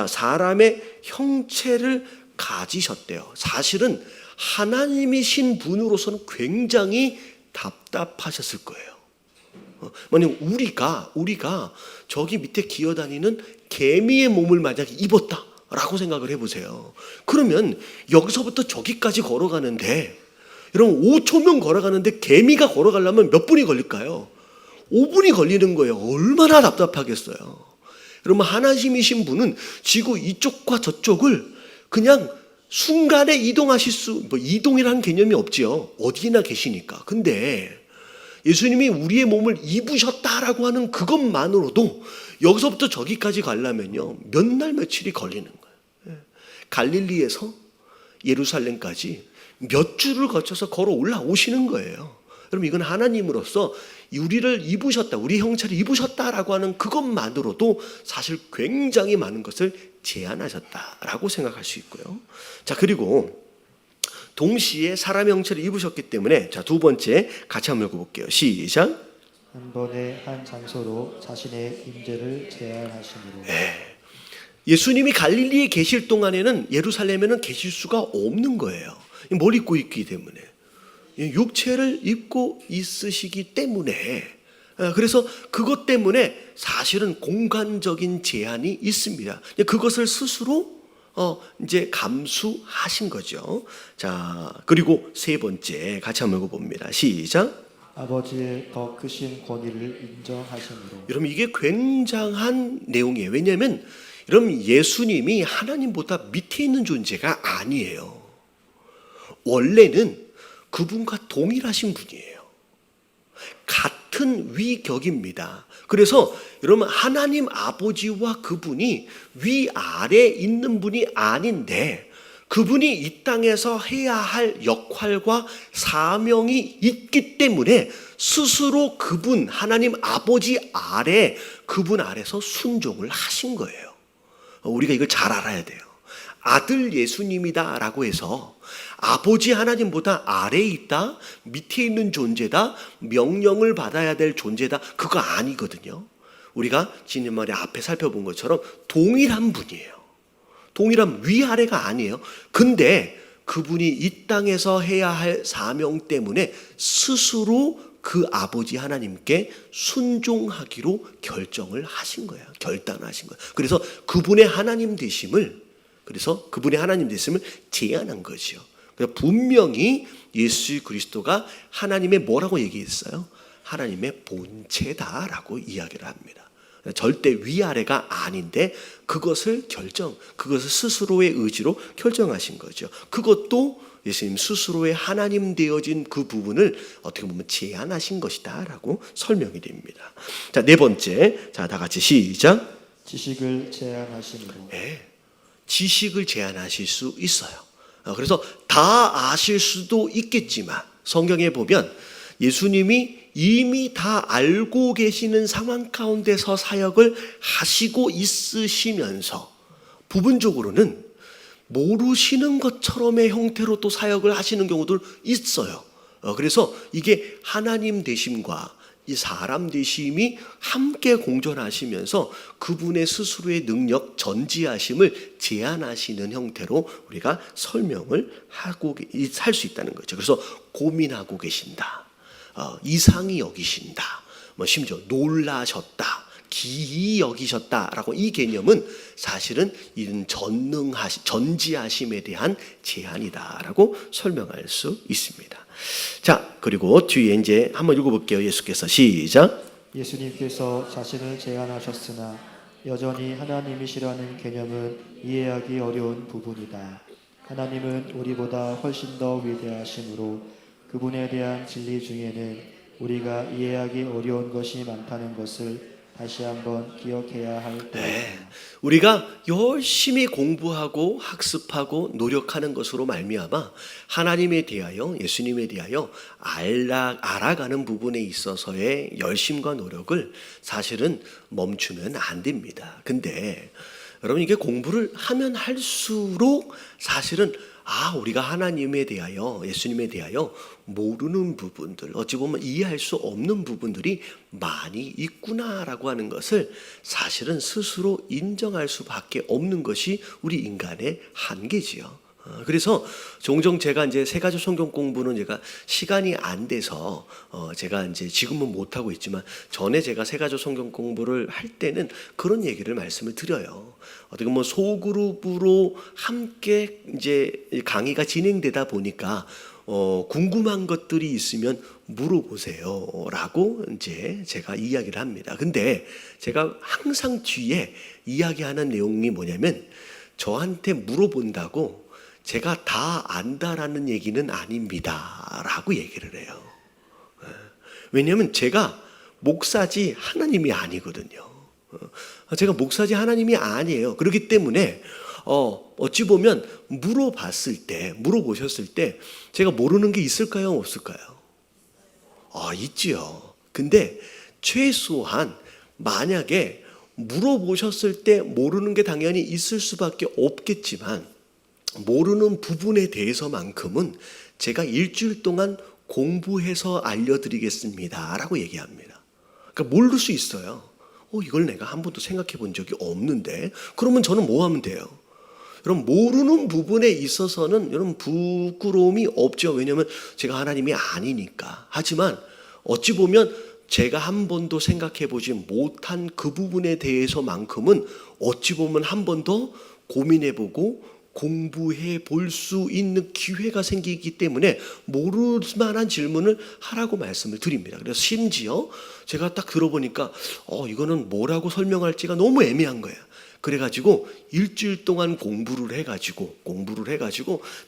사람의 형체를 가지셨대요. 사실은 하나님이신 분으로서는 굉장히 답답하셨을 거예요. 만약 우리가 저기 밑에 기어다니는 개미의 몸을 만약에 입었다라고 생각을 해보세요. 그러면 여기서부터 저기까지 걸어가는데, 여러분 5초면 걸어가는데 개미가 걸어가려면 몇 분이 걸릴까요? 5분이 걸리는 거예요. 얼마나 답답하겠어요. 여러분, 하나님이신 분은 지구 이쪽과 저쪽을 그냥 순간에 이동하실 이동이라는 개념이 없지요. 어디나 계시니까. 근데 예수님이 우리의 몸을 입으셨다라고 하는 그것만으로도 여기서부터 저기까지 가려면요, 몇 날 며칠이 걸리는 거예요. 갈릴리에서 예루살렘까지 몇 주를 거쳐서 걸어 올라오시는 거예요. 여러분, 이건 하나님으로서 우리를 입으셨다, 우리 형체를 입으셨다라고 하는 그것만으로도 사실 굉장히 많은 것을 제한하셨다라고 생각할 수 있고요. 그리고 동시에 사람의 형체를 입으셨기 때문에 두 번째 같이 한번 읽어볼게요. 시작. 한 번에 한 장소로 자신의 임재를 제한하시므로. 예수님이 갈릴리에 계실 동안에는 예루살렘에는 계실 수가 없는 거예요. 뭘 입고 있기 때문에, 육체를 입고 있으시기 때문에. 그래서 그것 때문에 사실은 공간적인 제한이 있습니다. 그것을 스스로 이제 감수하신 거죠. 그리고 세 번째 같이 한번 읽어봅니다. 시작. 아버지의 더 크신 권위를 인정하심으로. 여러분, 이게 굉장한 내용이에요. 왜냐하면 여러분, 예수님이 하나님보다 밑에 있는 존재가 아니에요. 원래는 그분과 동일하신 분이에요. 같은 위격입니다. 그래서 여러분, 하나님 아버지와 그분이 위아래 있는 분이 아닌데, 그분이 이 땅에서 해야 할 역할과 사명이 있기 때문에 스스로 그분, 하나님 아버지 아래, 그분 아래서 순종을 하신 거예요. 우리가 이걸 잘 알아야 돼요. 아들 예수님이다 라고 해서 아버지 하나님보다 아래에 있다, 밑에 있는 존재다, 명령을 받아야 될 존재다, 그거 아니거든요. 우리가 지난번에 앞에 살펴본 것처럼 동일한 분이에요. 동일한 위아래가 아니에요. 근데 그분이 이 땅에서 해야 할 사명 때문에 스스로 그 아버지 하나님께 순종하기로 결정을 하신 거예요. 결단하신 거예요. 그래서 그분의 하나님 되심을 제안한 거죠. 분명히 예수 그리스도가 하나님의 뭐라고 얘기했어요? 하나님의 본체다라고 이야기를 합니다. 절대 위아래가 아닌데 그것을 스스로의 의지로 결정하신 거죠. 그것도 예수님 스스로의 하나님 되어진 그 부분을 어떻게 보면 제안하신 것이다라고 설명이 됩니다. 네 번째, 다 같이 시작. 지식을 제한하심으로. 지식을 제한하실 수 있어요. 그래서 다 아실 수도 있겠지만 성경에 보면 예수님이 이미 다 알고 계시는 상황 가운데서 사역을 하시고 있으시면서 부분적으로는 모르시는 것처럼의 형태로 또 사역을 하시는 경우도 있어요. 그래서 이게 하나님 되심과 이 사람 되심이 함께 공존하시면서 그분의 스스로의 능력, 전지하심을 제한하시는 형태로 우리가 설명을 하고 살 수 있다는 거죠. 그래서 고민하고 계신다, 이상히 여기신다, 심지어 놀라셨다, 기이 여기셨다라고 이 개념은 사실은 이런 전지하심에 대한 제한이다라고 설명할 수 있습니다. 자, 그리고 뒤에 이제 한번 읽어볼게요. 예수께서 시작. 예수님께서 자신을 제한하셨으나 여전히 하나님이시라는 개념은 이해하기 어려운 부분이다. 하나님은 우리보다 훨씬 더 위대하심으로 그분에 대한 진리 중에는 우리가 이해하기 어려운 것이 많다는 것을 다시 한번 기억해야 할 때입니다. 네, 우리가 열심히 공부하고 학습하고 노력하는 것으로 말미암아 하나님에 대하여 예수님에 대하여 알아가는 부분에 있어서의 열심과 노력을 사실은 멈추면 안 됩니다. 근데 여러분 이게 공부를 하면 할수록 사실은 우리가 하나님에 대하여 예수님에 대하여 모르는 부분들, 어찌 보면 이해할 수 없는 부분들이 많이 있구나라고 하는 것을 사실은 스스로 인정할 수밖에 없는 것이 우리 인간의 한계지요. 그래서 종종 제가 이제 세가지 성경 공부는 제가 시간이 안 돼서 제가 이제 지금은 못 하고 있지만 전에 제가 세가지 성경 공부를 할 때는 그런 얘기를 말씀을 드려요. 어떻게 보면 소그룹으로 함께 이제 강의가 진행되다 보니까 궁금한 것들이 있으면 물어보세요라고 이제 제가 이야기를 합니다. 근데 제가 항상 뒤에 이야기하는 내용이 뭐냐면 저한테 물어본다고 제가 다 안다라는 얘기는 아닙니다 라고 얘기를 해요. 왜냐하면 제가 목사지 하나님이 아니거든요. 제가 목사지 하나님이 아니에요. 그렇기 때문에 어찌 보면 물어보셨을 때 제가 모르는 게 있을까요? 없을까요? 있지요. 근데 최소한 만약에 물어보셨을 때 모르는 게 당연히 있을 수밖에 없겠지만 모르는 부분에 대해서만큼은 제가 일주일 동안 공부해서 알려드리겠습니다 라고 얘기합니다. 그러니까 모를 수 있어요. 이걸 내가 한 번도 생각해 본 적이 없는데 그러면 저는 뭐 하면 돼요? 여러분 모르는 부분에 있어서는 여러분 부끄러움이 없죠. 왜냐하면 제가 하나님이 아니니까. 하지만 어찌 보면 제가 한 번도 생각해 보지 못한 그 부분에 대해서만큼은 어찌 보면 한 번 더 고민해 보고 공부해 볼 수 있는 기회가 생기기 때문에 모를 만한 질문을 하라고 말씀을 드립니다. 그래서 심지어 제가 딱 들어보니까 이거는 뭐라고 설명할지가 너무 애매한 거예요. 그래가지고 일주일 동안 공부를 해가지고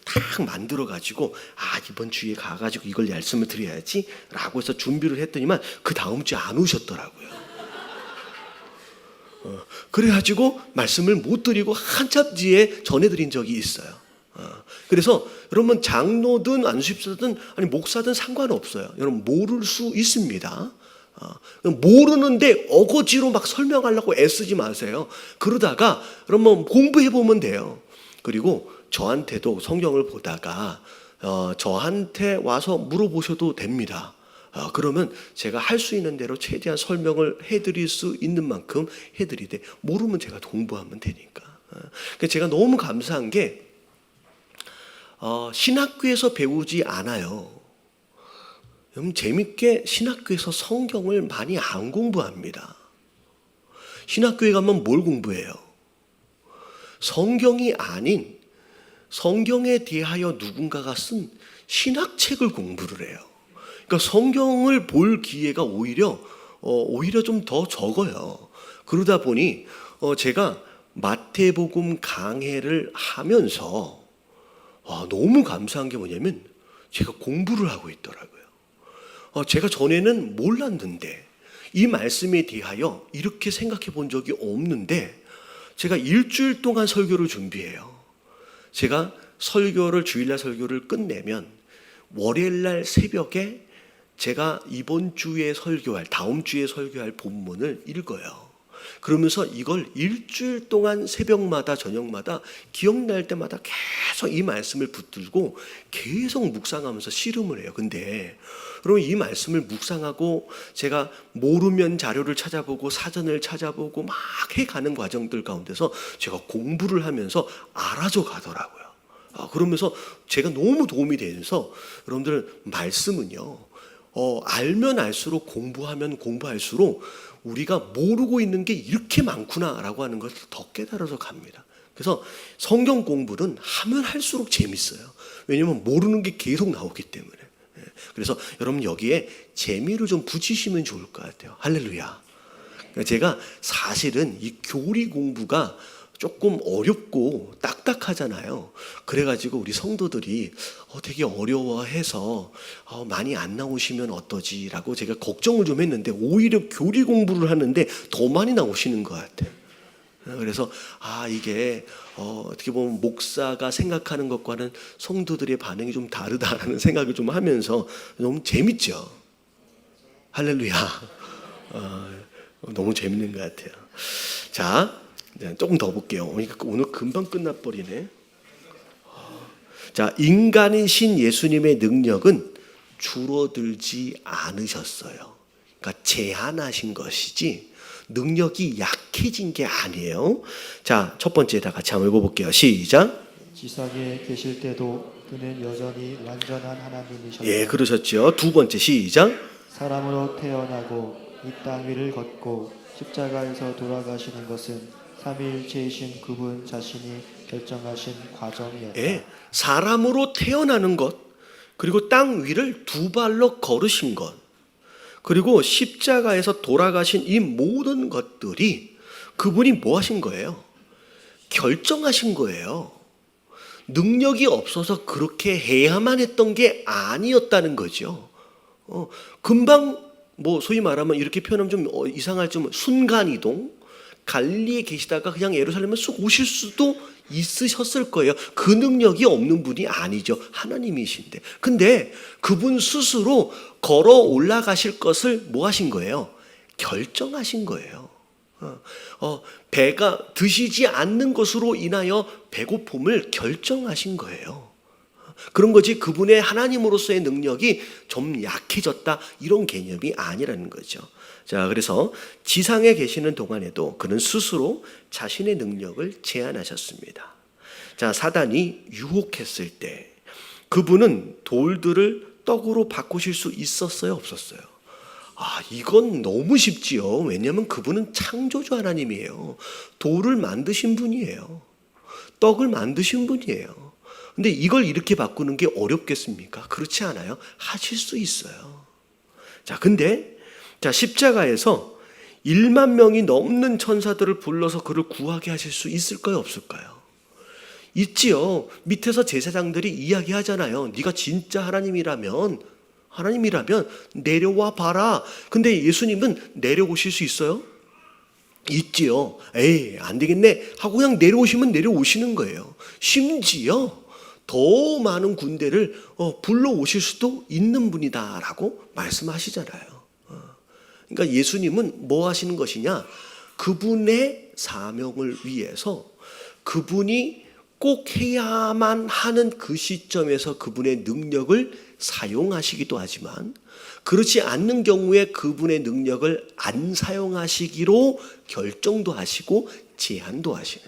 딱 만들어가지고 이번 주에 가가지고 이걸 말씀을 드려야지 라고 해서 준비를 했더니만 그 다음 주에 안 오셨더라고요. 그래가지고 말씀을 못 드리고 한참 뒤에 전해드린 적이 있어요. 그래서 여러분 장로든 안수집사든 아니 목사든 상관없어요. 여러분 모를 수 있습니다. 모르는데 어거지로 막 설명하려고 애쓰지 마세요. 그러다가 여러분 공부해 보면 돼요. 그리고 저한테도 성경을 보다가 저한테 와서 물어보셔도 됩니다. 그러면 제가 할 수 있는 대로 최대한 설명을 해드릴 수 있는 만큼 해드리되 모르면 제가 공부하면 되니까. 제가 너무 감사한 게 신학교에서 배우지 않아요. 재밌게 신학교에서 성경을 많이 안 공부합니다. 신학교에 가면 뭘 공부해요? 성경이 아닌 성경에 대하여 누군가가 쓴 신학책을 공부를 해요. 그러니까 성경을 볼 기회가 오히려 좀 더 적어요. 그러다 보니 제가 마태복음 강해를 하면서 너무 감사한 게 뭐냐면 제가 공부를 하고 있더라고요. 제가 전에는 몰랐는데 이 말씀에 대하여 이렇게 생각해 본 적이 없는데 제가 일주일 동안 설교를 준비해요. 제가 주일날 설교를 끝내면 월요일날 새벽에 제가 이번 주에 다음 주에 설교할 본문을 읽어요. 그러면서 이걸 일주일 동안 새벽마다 저녁마다 기억날 때마다 계속 이 말씀을 붙들고 계속 묵상하면서 씨름을 해요. 근데 여러분 이 말씀을 묵상하고 제가 모르면 자료를 찾아보고 사전을 찾아보고 막 해가는 과정들 가운데서 제가 공부를 하면서 알아져 가더라고요. 그러면서 제가 너무 도움이 돼서 여러분들 말씀은요 알면 알수록 공부하면 공부할수록 우리가 모르고 있는 게 이렇게 많구나라고 하는 것을 더 깨달아서 갑니다. 그래서 성경 공부는 하면 할수록 재밌어요. 왜냐하면 모르는 게 계속 나오기 때문에. 그래서 여러분 여기에 재미를 좀 붙이시면 좋을 것 같아요. 할렐루야. 제가 사실은 이 교리 공부가 조금 어렵고 딱딱하잖아요. 그래가지고 우리 성도들이 되게 어려워해서 많이 안 나오시면 어떠지라고 제가 걱정을 좀 했는데 오히려 교리 공부를 하는데 더 많이 나오시는 것 같아요. 그래서 이게 어떻게 보면 목사가 생각하는 것과는 성도들의 반응이 좀 다르다라는 생각을 좀 하면서 너무 재밌죠. 할렐루야. 너무 재밌는 것 같아요. 자, 조금 더 볼게요. 오늘 금방 끝나버리네. 자, 인간이신 예수님의 능력은 줄어들지 않으셨어요. 그러니까 제한하신 것이지 능력이 약해진 게 아니에요. 자, 첫 번째 다 같이 한번 읽어볼게요. 시작. 지상에 계실 때도 그는 여전히 완전한 하나님이셨다. 예, 그러셨죠. 두 번째 시작. 사람으로 태어나고 이 땅 위를 걷고 십자가에서 돌아가시는 것은 삼위일체이신 그분 자신이 결정하신 과정이었다. 예, 사람으로 태어나는 것, 그리고 땅 위를 두 발로 걸으신 것, 그리고 십자가에서 돌아가신 이 모든 것들이 그분이 뭐 하신 거예요? 결정하신 거예요. 능력이 없어서 그렇게 해야만 했던 게 아니었다는 거죠. 금방 소위 말하면 이렇게 표현하면 좀 이상할 좀 순간이동, 갈릴리에 계시다가 그냥 예루살렘에 쑥 오실 수도 있으셨을 거예요. 그 능력이 없는 분이 아니죠. 하나님이신데. 근데 그분 스스로 걸어 올라가실 것을 뭐 하신 거예요? 결정하신 거예요. 배가 드시지 않는 것으로 인하여 배고픔을 결정하신 거예요. 그런 거지 그분의 하나님으로서의 능력이 좀 약해졌다 이런 개념이 아니라는 거죠. 자, 그래서 지상에 계시는 동안에도 그는 스스로 자신의 능력을 제한하셨습니다. 자, 사단이 유혹했을 때 그분은 돌들을 떡으로 바꾸실 수 있었어요, 없었어요? 이건 너무 쉽지요. 왜냐하면 그분은 창조주 하나님이에요. 돌을 만드신 분이에요. 떡을 만드신 분이에요. 근데 이걸 이렇게 바꾸는 게 어렵겠습니까? 그렇지 않아요? 하실 수 있어요. 자, 근데 십자가에서 1만 명이 넘는 천사들을 불러서 그를 구하게 하실 수 있을까요? 없을까요? 있지요. 밑에서 제사장들이 이야기하잖아요. 네가 진짜 하나님이라면 내려와 봐라. 근데 예수님은 내려오실 수 있어요? 있지요. 에이, 안 되겠네 하고 그냥 내려오시면 내려오시는 거예요. 심지어 더 많은 군대를 불러오실 수도 있는 분이다라고 말씀하시잖아요. 그러니까 예수님은 뭐 하시는 것이냐? 그분의 사명을 위해서 그분이 꼭 해야만 하는 그 시점에서 그분의 능력을 사용하시기도 하지만 그렇지 않는 경우에 그분의 능력을 안 사용하시기로 결정도 하시고 제한도 하시는.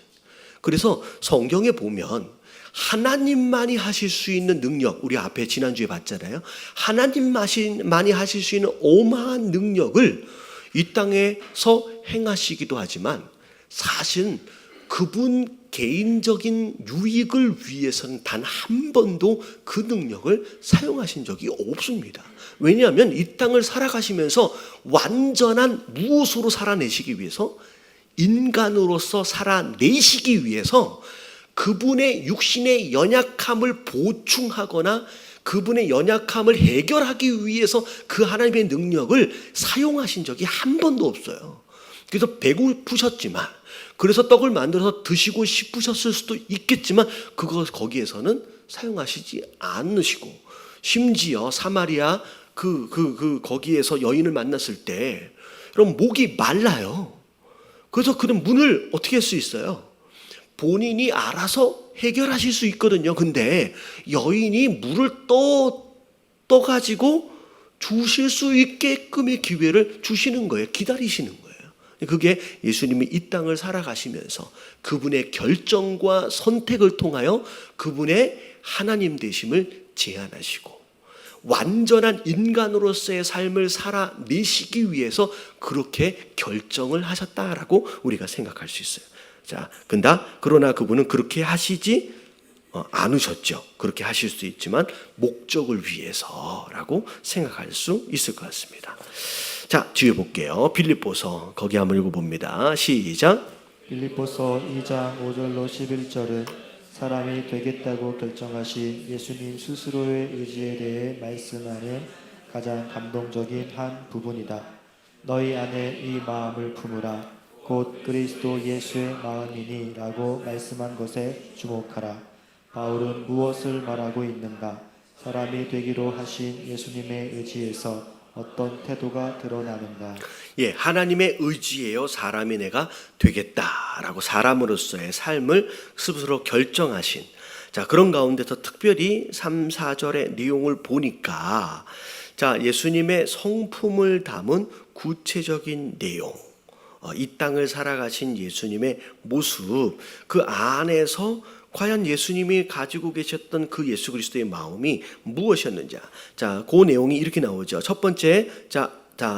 그래서 성경에 보면 하나님만이 하실 수 있는 능력, 우리 앞에 지난주에 봤잖아요. 하나님만이 하실 수 있는 어마한 능력을 이 땅에서 행하시기도 하지만 사실은 그분 개인적인 유익을 위해서는 단 한 번도 그 능력을 사용하신 적이 없습니다. 왜냐하면 이 땅을 살아가시면서 완전한 무엇으로 살아내시기 위해서, 인간으로서 살아내시기 위해서 그분의 육신의 연약함을 보충하거나 그분의 연약함을 해결하기 위해서 그 하나님의 능력을 사용하신 적이 한 번도 없어요. 그래서 배고프셨지만, 그래서 떡을 만들어서 드시고 싶으셨을 수도 있겠지만 거기에서는 사용하시지 않으시고, 심지어 사마리아 거기에서 여인을 만났을 때 그럼 목이 말라요. 그래서 그는 문을 어떻게 할 수 있어요? 본인이 알아서 해결하실 수 있거든요. 근데 여인이 물을 떠가지고 주실 수 있게끔의 기회를 주시는 거예요. 기다리시는 거예요. 그게 예수님이 이 땅을 살아가시면서 그분의 결정과 선택을 통하여 그분의 하나님 되심을 제안하시고, 완전한 인간으로서의 삶을 살아내시기 위해서 그렇게 결정을 하셨다라고 우리가 생각할 수 있어요. 자, 그러나 그분은 그렇게 하시지 않으셨죠. 그렇게 하실 수 있지만 목적을 위해서라고 생각할 수 있을 것 같습니다. 자, 뒤에 볼게요. 빌립보서 거기 한번 읽어봅니다. 시작. 빌립보서 2장 5절로 11절은 사람이 되겠다고 결정하신 예수님 스스로의 의지에 대해 말씀하는 가장 감동적인 한 부분이다. 너희 안에 이 마음을 품으라. 곧 그리스도 예수의 마음이니 라고 말씀한 것에 주목하라. 바울은 무엇을 말하고 있는가? 사람이 되기로 하신 예수님의 의지에서 어떤 태도가 드러나는가? 예, 하나님의 의지예요. 사람이 내가 되겠다라고 사람으로서의 삶을 스스로 결정하신. 자, 그런 가운데서 특별히 3, 4절의 내용을 보니까 자, 예수님의 성품을 담은 구체적인 내용, 이 땅을 살아가신 예수님의 모습, 그 안에서 과연 예수님이 가지고 계셨던 그 예수 그리스도의 마음이 무엇이었는지. 자, 그 내용이 이렇게 나오죠. 첫 번째, 자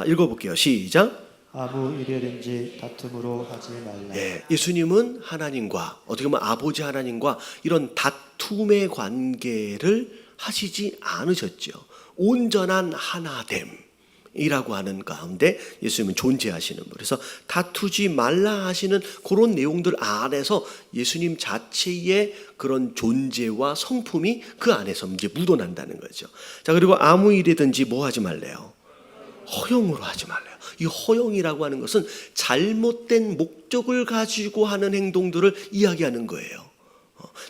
읽어볼게요. 시작. 아무 일이든지 다툼으로 하지 말라. 예, 예수님은 하나님과 어떻게 보면 아버지 하나님과 이런 다툼의 관계를 하시지 않으셨죠. 온전한 하나됨이라고 하는 가운데 예수님은 존재하시는 분. 그래서 다투지 말라 하시는 그런 내용들 안에서 예수님 자체의 그런 존재와 성품이 그 안에서 이제 묻어난다는 거죠. 자, 그리고 아무 일이든지 뭐 하지 말래요? 허용으로 하지 말래요. 이 허용이라고 하는 것은 잘못된 목적을 가지고 하는 행동들을 이야기하는 거예요.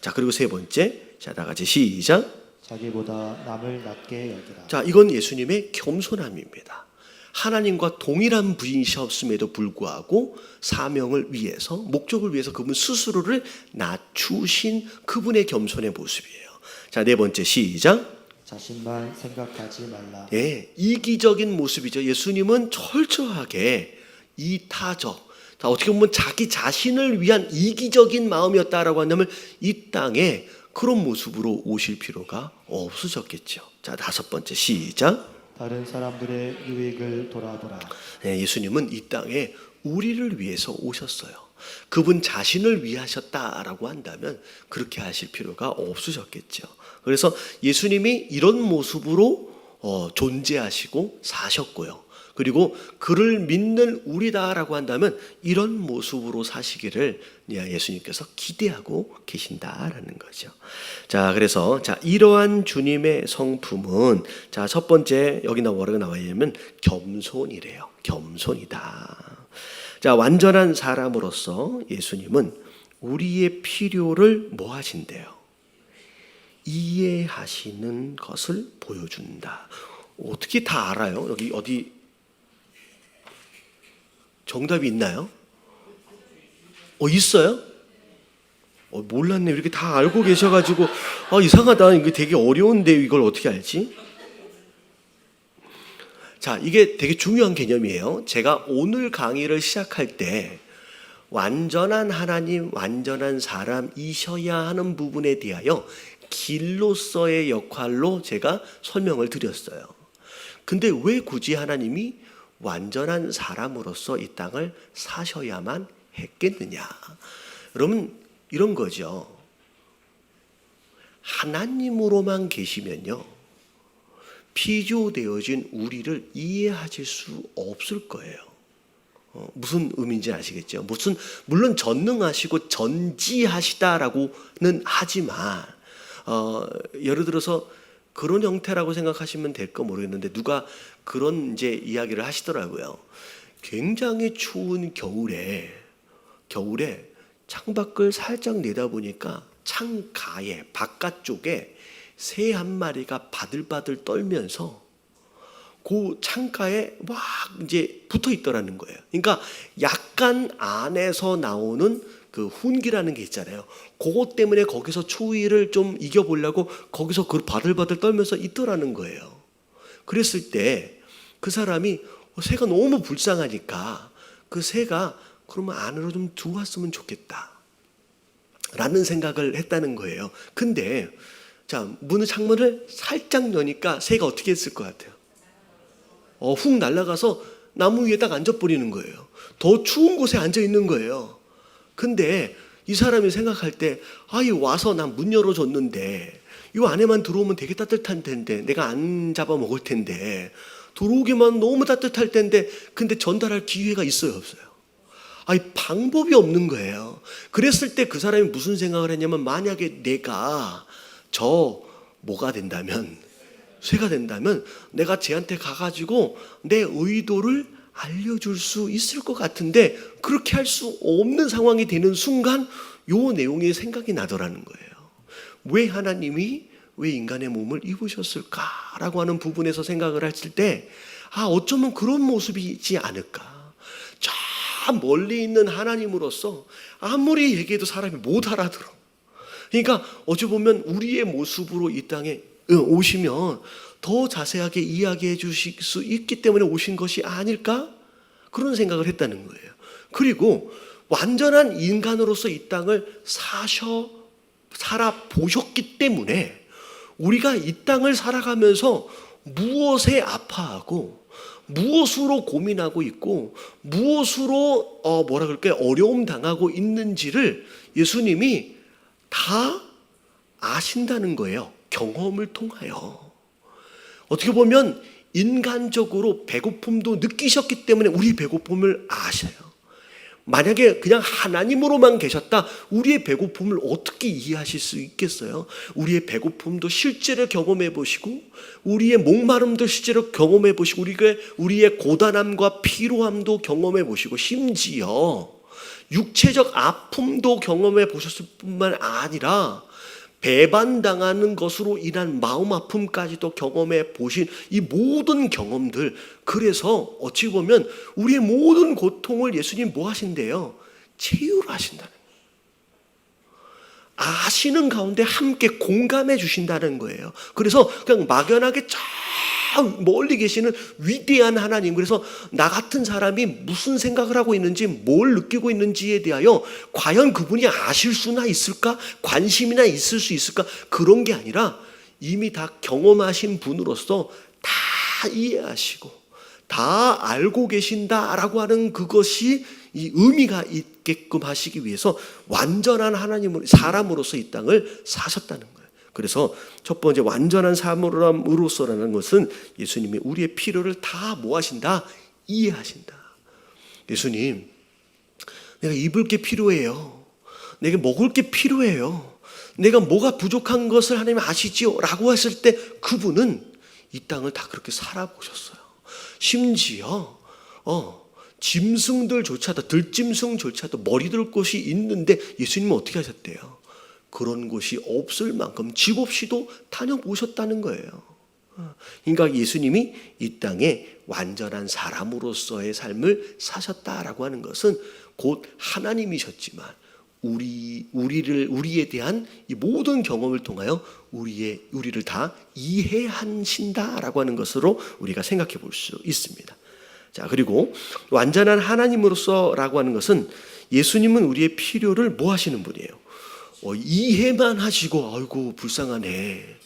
자, 그리고 세 번째, 자, 다 같이 시작. 자기보다 남을 낮게 여기라. 자, 이건 예수님의 겸손함입니다. 하나님과 동일한 분이셨음에도 불구하고 사명을 위해서, 목적을 위해서 그분 스스로를 낮추신 그분의 겸손의 모습이에요. 자, 네 번째 시작. 자신만 생각하지 말라. 예, 이기적인 모습이죠. 예수님은 철저하게 이타적, 어떻게 보면 자기 자신을 위한 이기적인 마음이었다라고 한다면 이 땅에 그런 모습으로 오실 필요가 없으셨겠죠. 자, 다섯 번째 시작. 다른 사람들의 유익을 돌아보라. 네, 예수님은 이 땅에 우리를 위해서 오셨어요. 그분 자신을 위하셨다라고 한다면 그렇게 하실 필요가 없으셨겠죠. 그래서 예수님이 이런 모습으로 존재하시고 사셨고요. 그리고 그를 믿는 우리다라고 한다면 이런 모습으로 사시기를 예수님께서 기대하고 계신다라는 거죠. 자, 그래서 이러한 주님의 성품은 첫 번째 여기 뭐라고 나와있냐면 겸손이래요. 겸손이다. 자, 완전한 사람으로서 예수님은 우리의 필요를 뭐 하신대요? 이해하시는 것을 보여준다. 어떻게 다 알아요? 여기 어디 정답이 있나요? 있어요? 몰랐네. 이렇게 다 알고 계셔가지고 이상하다. 이게 되게 어려운데 이걸 어떻게 알지? 자, 이게 되게 중요한 개념이에요. 제가 오늘 강의를 시작할 때 완전한 하나님, 완전한 사람이셔야 하는 부분에 대하여 길로서의 역할로 제가 설명을 드렸어요. 근데 왜 굳이 하나님이 완전한 사람으로서 이 땅을 사셔야만 했겠느냐? 여러분, 이런 거죠. 하나님으로만 계시면요, 피조되어진 우리를 이해하실 수 없을 거예요. 무슨 의미인지 아시겠죠? 물론 전능하시고 전지하시다라고는 하지만 예를 들어서 그런 형태라고 생각하시면 될까 모르겠는데 누가 그런 이제 이야기를 하시더라고요. 굉장히 추운 겨울에 창밖을 살짝 내다보니까 창가에 바깥쪽에 새 한 마리가 바들바들 떨면서 그 창가에 막 이제 붙어 있더라는 거예요. 그러니까 약간 안에서 나오는 그 훈기라는 게 있잖아요. 그것 때문에 거기서 추위를 좀 이겨보려고 거기서 그 바들바들 떨면서 있더라는 거예요. 그랬을 때 그 사람이 새가 너무 불쌍하니까 그 새가 그러면 안으로 좀 들어왔으면 좋겠다 라는 생각을 했다는 거예요. 근데 자, 창문을 살짝 여니까 새가 어떻게 했을 것 같아요? 훅 날아가서 나무 위에 딱 앉아버리는 거예요. 더 추운 곳에 앉아 있는 거예요. 근데 이 사람이 생각할 때, 와서 난 문 열어줬는데, 이 안에만 들어오면 되게 따뜻할 텐데, 내가 안 잡아먹을 텐데, 들어오기만 너무 따뜻할 텐데, 근데 전달할 기회가 있어요, 없어요? 방법이 없는 거예요. 그랬을 때 그 사람이 무슨 생각을 했냐면, 만약에 내가 뭐가 된다면, 쇠가 된다면, 내가 쟤한테 가가지고 내 의도를 알려줄 수 있을 것 같은데, 그렇게 할 수 없는 상황이 되는 순간, 요 내용이 생각이 나더라는 거예요. 왜 하나님이 왜 인간의 몸을 입으셨을까라고 하는 부분에서 생각을 했을 때, 어쩌면 그런 모습이지 않을까. 저 멀리 있는 하나님으로서 아무리 얘기해도 사람이 못 알아들어. 그러니까 어찌 보면 우리의 모습으로 이 땅에 오시면 더 자세하게 이야기해 주실 수 있기 때문에 오신 것이 아닐까? 그런 생각을 했다는 거예요. 그리고 완전한 인간으로서 이 땅을 살아보셨기 때문에 우리가 이 땅을 살아가면서 무엇에 아파하고 무엇으로 고민하고 있고 무엇으로 어려움 당하고 있는지를 예수님이 다 아신다는 거예요. 경험을 통하여. 어떻게 보면 인간적으로 배고픔도 느끼셨기 때문에 우리 배고픔을 아셔요. 만약에 그냥 하나님으로만 계셨다, 우리의 배고픔을 어떻게 이해하실 수 있겠어요? 우리의 배고픔도 실제로 경험해 보시고, 우리의 목마름도 실제로 경험해 보시고, 우리의 고단함과 피로함도 경험해 보시고, 심지어 육체적 아픔도 경험해 보셨을 뿐만 아니라 배반당하는 것으로 인한 마음 아픔까지도 경험해 보신 이 모든 경험들, 그래서 어찌 보면 우리의 모든 고통을 예수님 뭐 하신대요? 치유를 하신다는 거예요. 아시는 가운데 함께 공감해 주신다는 거예요. 그래서 그냥 막연하게 저 멀리 계시는 위대한 하나님, 그래서 나 같은 사람이 무슨 생각을 하고 있는지 뭘 느끼고 있는지에 대하여 과연 그분이 아실 수나 있을까? 관심이나 있을 수 있을까? 그런 게 아니라 이미 다 경험하신 분으로서 다 이해하시고 다 알고 계신다라고 하는 그것이 이 의미가 있게끔 하시기 위해서 완전한 하나님으로, 사람으로서 이 땅을 사셨다는 거예요. 그래서 첫 번째 완전한 사람으로서라는 것은 예수님이 우리의 필요를 다 뭐 하신다? 이해하신다. 예수님, 내가 입을 게 필요해요. 내가 먹을 게 필요해요. 내가 뭐가 부족한 것을 하나님 아시지요? 라고 했을 때 그분은 이 땅을 다 그렇게 살아보셨어요. 심지어 짐승들조차도, 들짐승조차도 머리 둘 곳이 있는데 예수님은 어떻게 하셨대요? 그런 곳이 없을 만큼 집 없이도 다녀보셨다는 거예요. 그러니까 예수님이 이 땅에 완전한 사람으로서의 삶을 사셨다라고 하는 것은 곧 하나님이셨지만 우리에 대한 이 모든 경험을 통하여 우리를 다 이해하신다라고 하는 것으로 우리가 생각해 볼 수 있습니다. 자, 그리고 완전한 하나님으로서라고 하는 것은 예수님은 우리의 필요를 뭐 하시는 분이에요? 이해만 하시고 아이고 불쌍하네,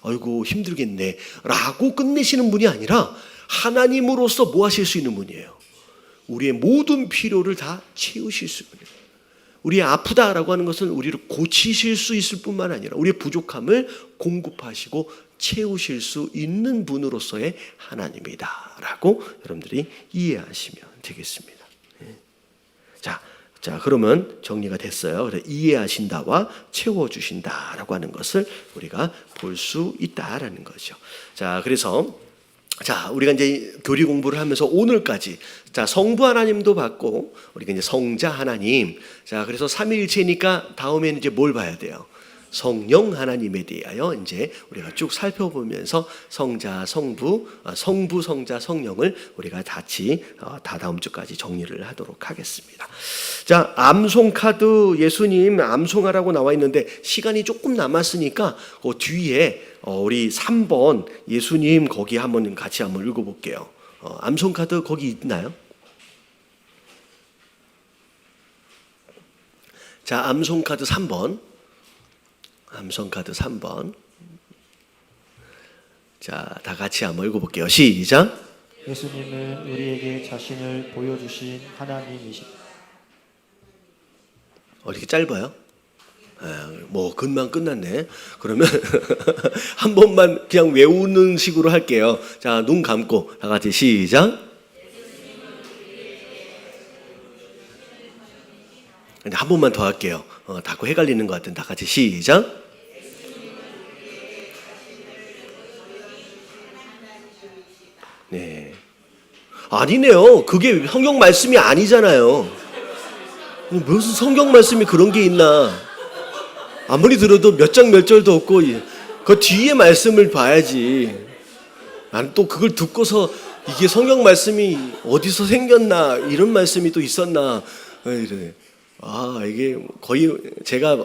아이고 힘들겠네 라고 끝내시는 분이 아니라 하나님으로서 뭐 하실 수 있는 분이에요? 우리의 모든 필요를 다 채우실 수 있는 분이에요. 우리의 아프다라고 하는 것은 우리를 고치실 수 있을 뿐만 아니라 우리의 부족함을 공급하시고 채우실 수 있는 분으로서의 하나님이다라고 여러분들이 이해하시면 되겠습니다. 자, 그러면 정리가 됐어요. 그래서 이해하신다와 채워주신다라고 하는 것을 우리가 볼 수 있다라는 거죠. 자, 그래서 우리가 이제 교리 공부를 하면서 오늘까지 성부 하나님도 봤고 우리가 이제 성자 하나님, 그래서 삼위일체니까 다음에는 이제 뭘 봐야 돼요? 성령 하나님에 대하여 이제 우리가 쭉 살펴보면서 성자, 성부, 성자, 성령을 우리가 같이 다음 주까지 정리를 하도록 하겠습니다. 자, 암송 카드 예수님 암송하라고 나와 있는데 시간이 조금 남았으니까 그 뒤에 우리 3번 예수님 거기 한번 같이 한번 읽어볼게요. 암송 카드 거기 있나요? 자, 암송 카드 3번. 암송 카드 3번. 자, 다 같이 한번 읽어볼게요. 시작. 예수님은 우리에게 자신을 보여주신 하나님이십니다. 이렇게 짧아요? 뭐 금방 끝났네. 그러면 한 번만 그냥 외우는 식으로 할게요. 자, 눈 감고 다 같이 시작. 한 번만 더 할게요. 자꾸 헷갈리는 것 같은 다 같이 시작. 네. 아니네요. 그게 성경 말씀이 아니잖아요. 무슨 성경 말씀이 그런 게 있나? 아무리 들어도 몇 장 몇 절도 없고 그 뒤에 말씀을 봐야지. 나는 또 그걸 듣고서 이게 성경 말씀이 어디서 생겼나 이런 말씀이 또 있었나 이래. 이게 거의 제가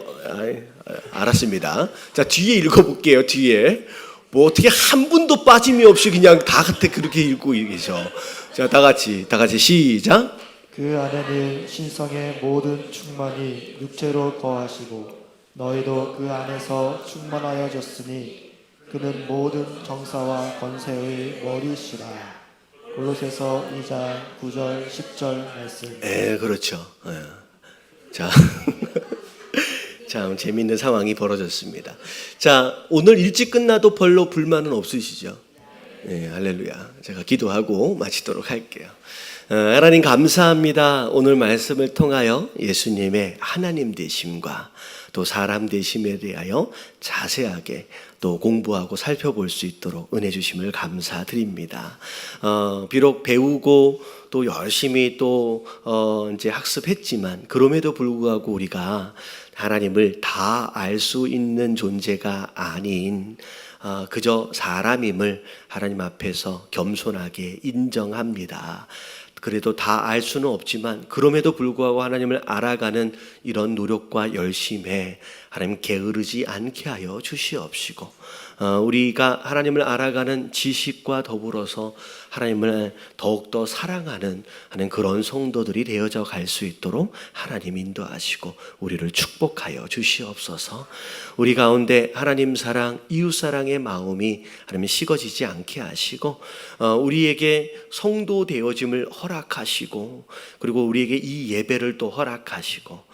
알았습니다. 자, 뒤에 읽어볼게요. 뒤에 뭐 어떻게 한 분도 빠짐이 없이 그냥 다 같이 그렇게 읽고 계셔. 자, 다 같이 시작. 그 안에는 신성의 모든 충만이 육체로 거하시고 너희도 그 안에서 충만하여졌으니 그는 모든 정사와 권세의 머리시라. 골로새서 2장 9절 10절 말씀. 네, 그렇죠. 자, 참 재미있는 상황이 벌어졌습니다. 자, 오늘 일찍 끝나도 별로 불만은 없으시죠? 네, 할렐루야. 제가 기도하고 마치도록 할게요. 하나님 감사합니다. 오늘 말씀을 통하여 예수님의 하나님 되심과 또 사람 되심에 대하여 자세하게 또 공부하고 살펴볼 수 있도록 은혜 주심을 감사드립니다. 비록 배우고 또 열심히 또 이제 학습했지만 그럼에도 불구하고 우리가 하나님을 다 알 수 있는 존재가 아닌 그저 사람임을 하나님 앞에서 겸손하게 인정합니다. 그래도 다 알 수는 없지만 그럼에도 불구하고 하나님을 알아가는 이런 노력과 열심에 하나님 게으르지 않게 하여 주시옵시고 우리가 하나님을 알아가는 지식과 더불어서 하나님을 더욱더 사랑하는 그런 성도들이 되어져 갈 수 있도록 하나님 인도하시고 우리를 축복하여 주시옵소서. 우리 가운데 하나님 사랑, 이웃 사랑의 마음이 하나님 식어지지 않게 하시고 우리에게 성도 되어짐을 허락하시고 그리고 우리에게 이 예배를 또 허락하시고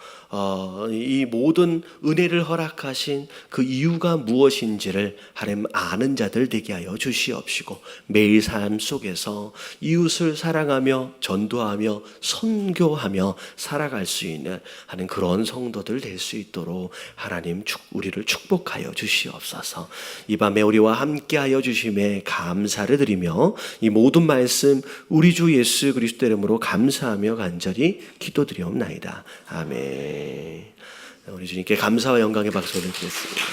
이 모든 은혜를 허락하신 그 이유가 무엇인지를 하나님 아는 자들 되게 하여 주시옵시고 매일 삶 속에서 이웃을 사랑하며 전도하며 선교하며 살아갈 수 있는 하는 그런 성도들 될 수 있도록 하나님 우리를 축복하여 주시옵소서. 이 밤에 우리와 함께하여 주심에 감사를 드리며 이 모든 말씀 우리 주 예수 그리스도 이름으로 감사하며 간절히 기도드리옵나이다. 아멘. 우리 주님께 감사와 영광의 박수를 드리겠습니다.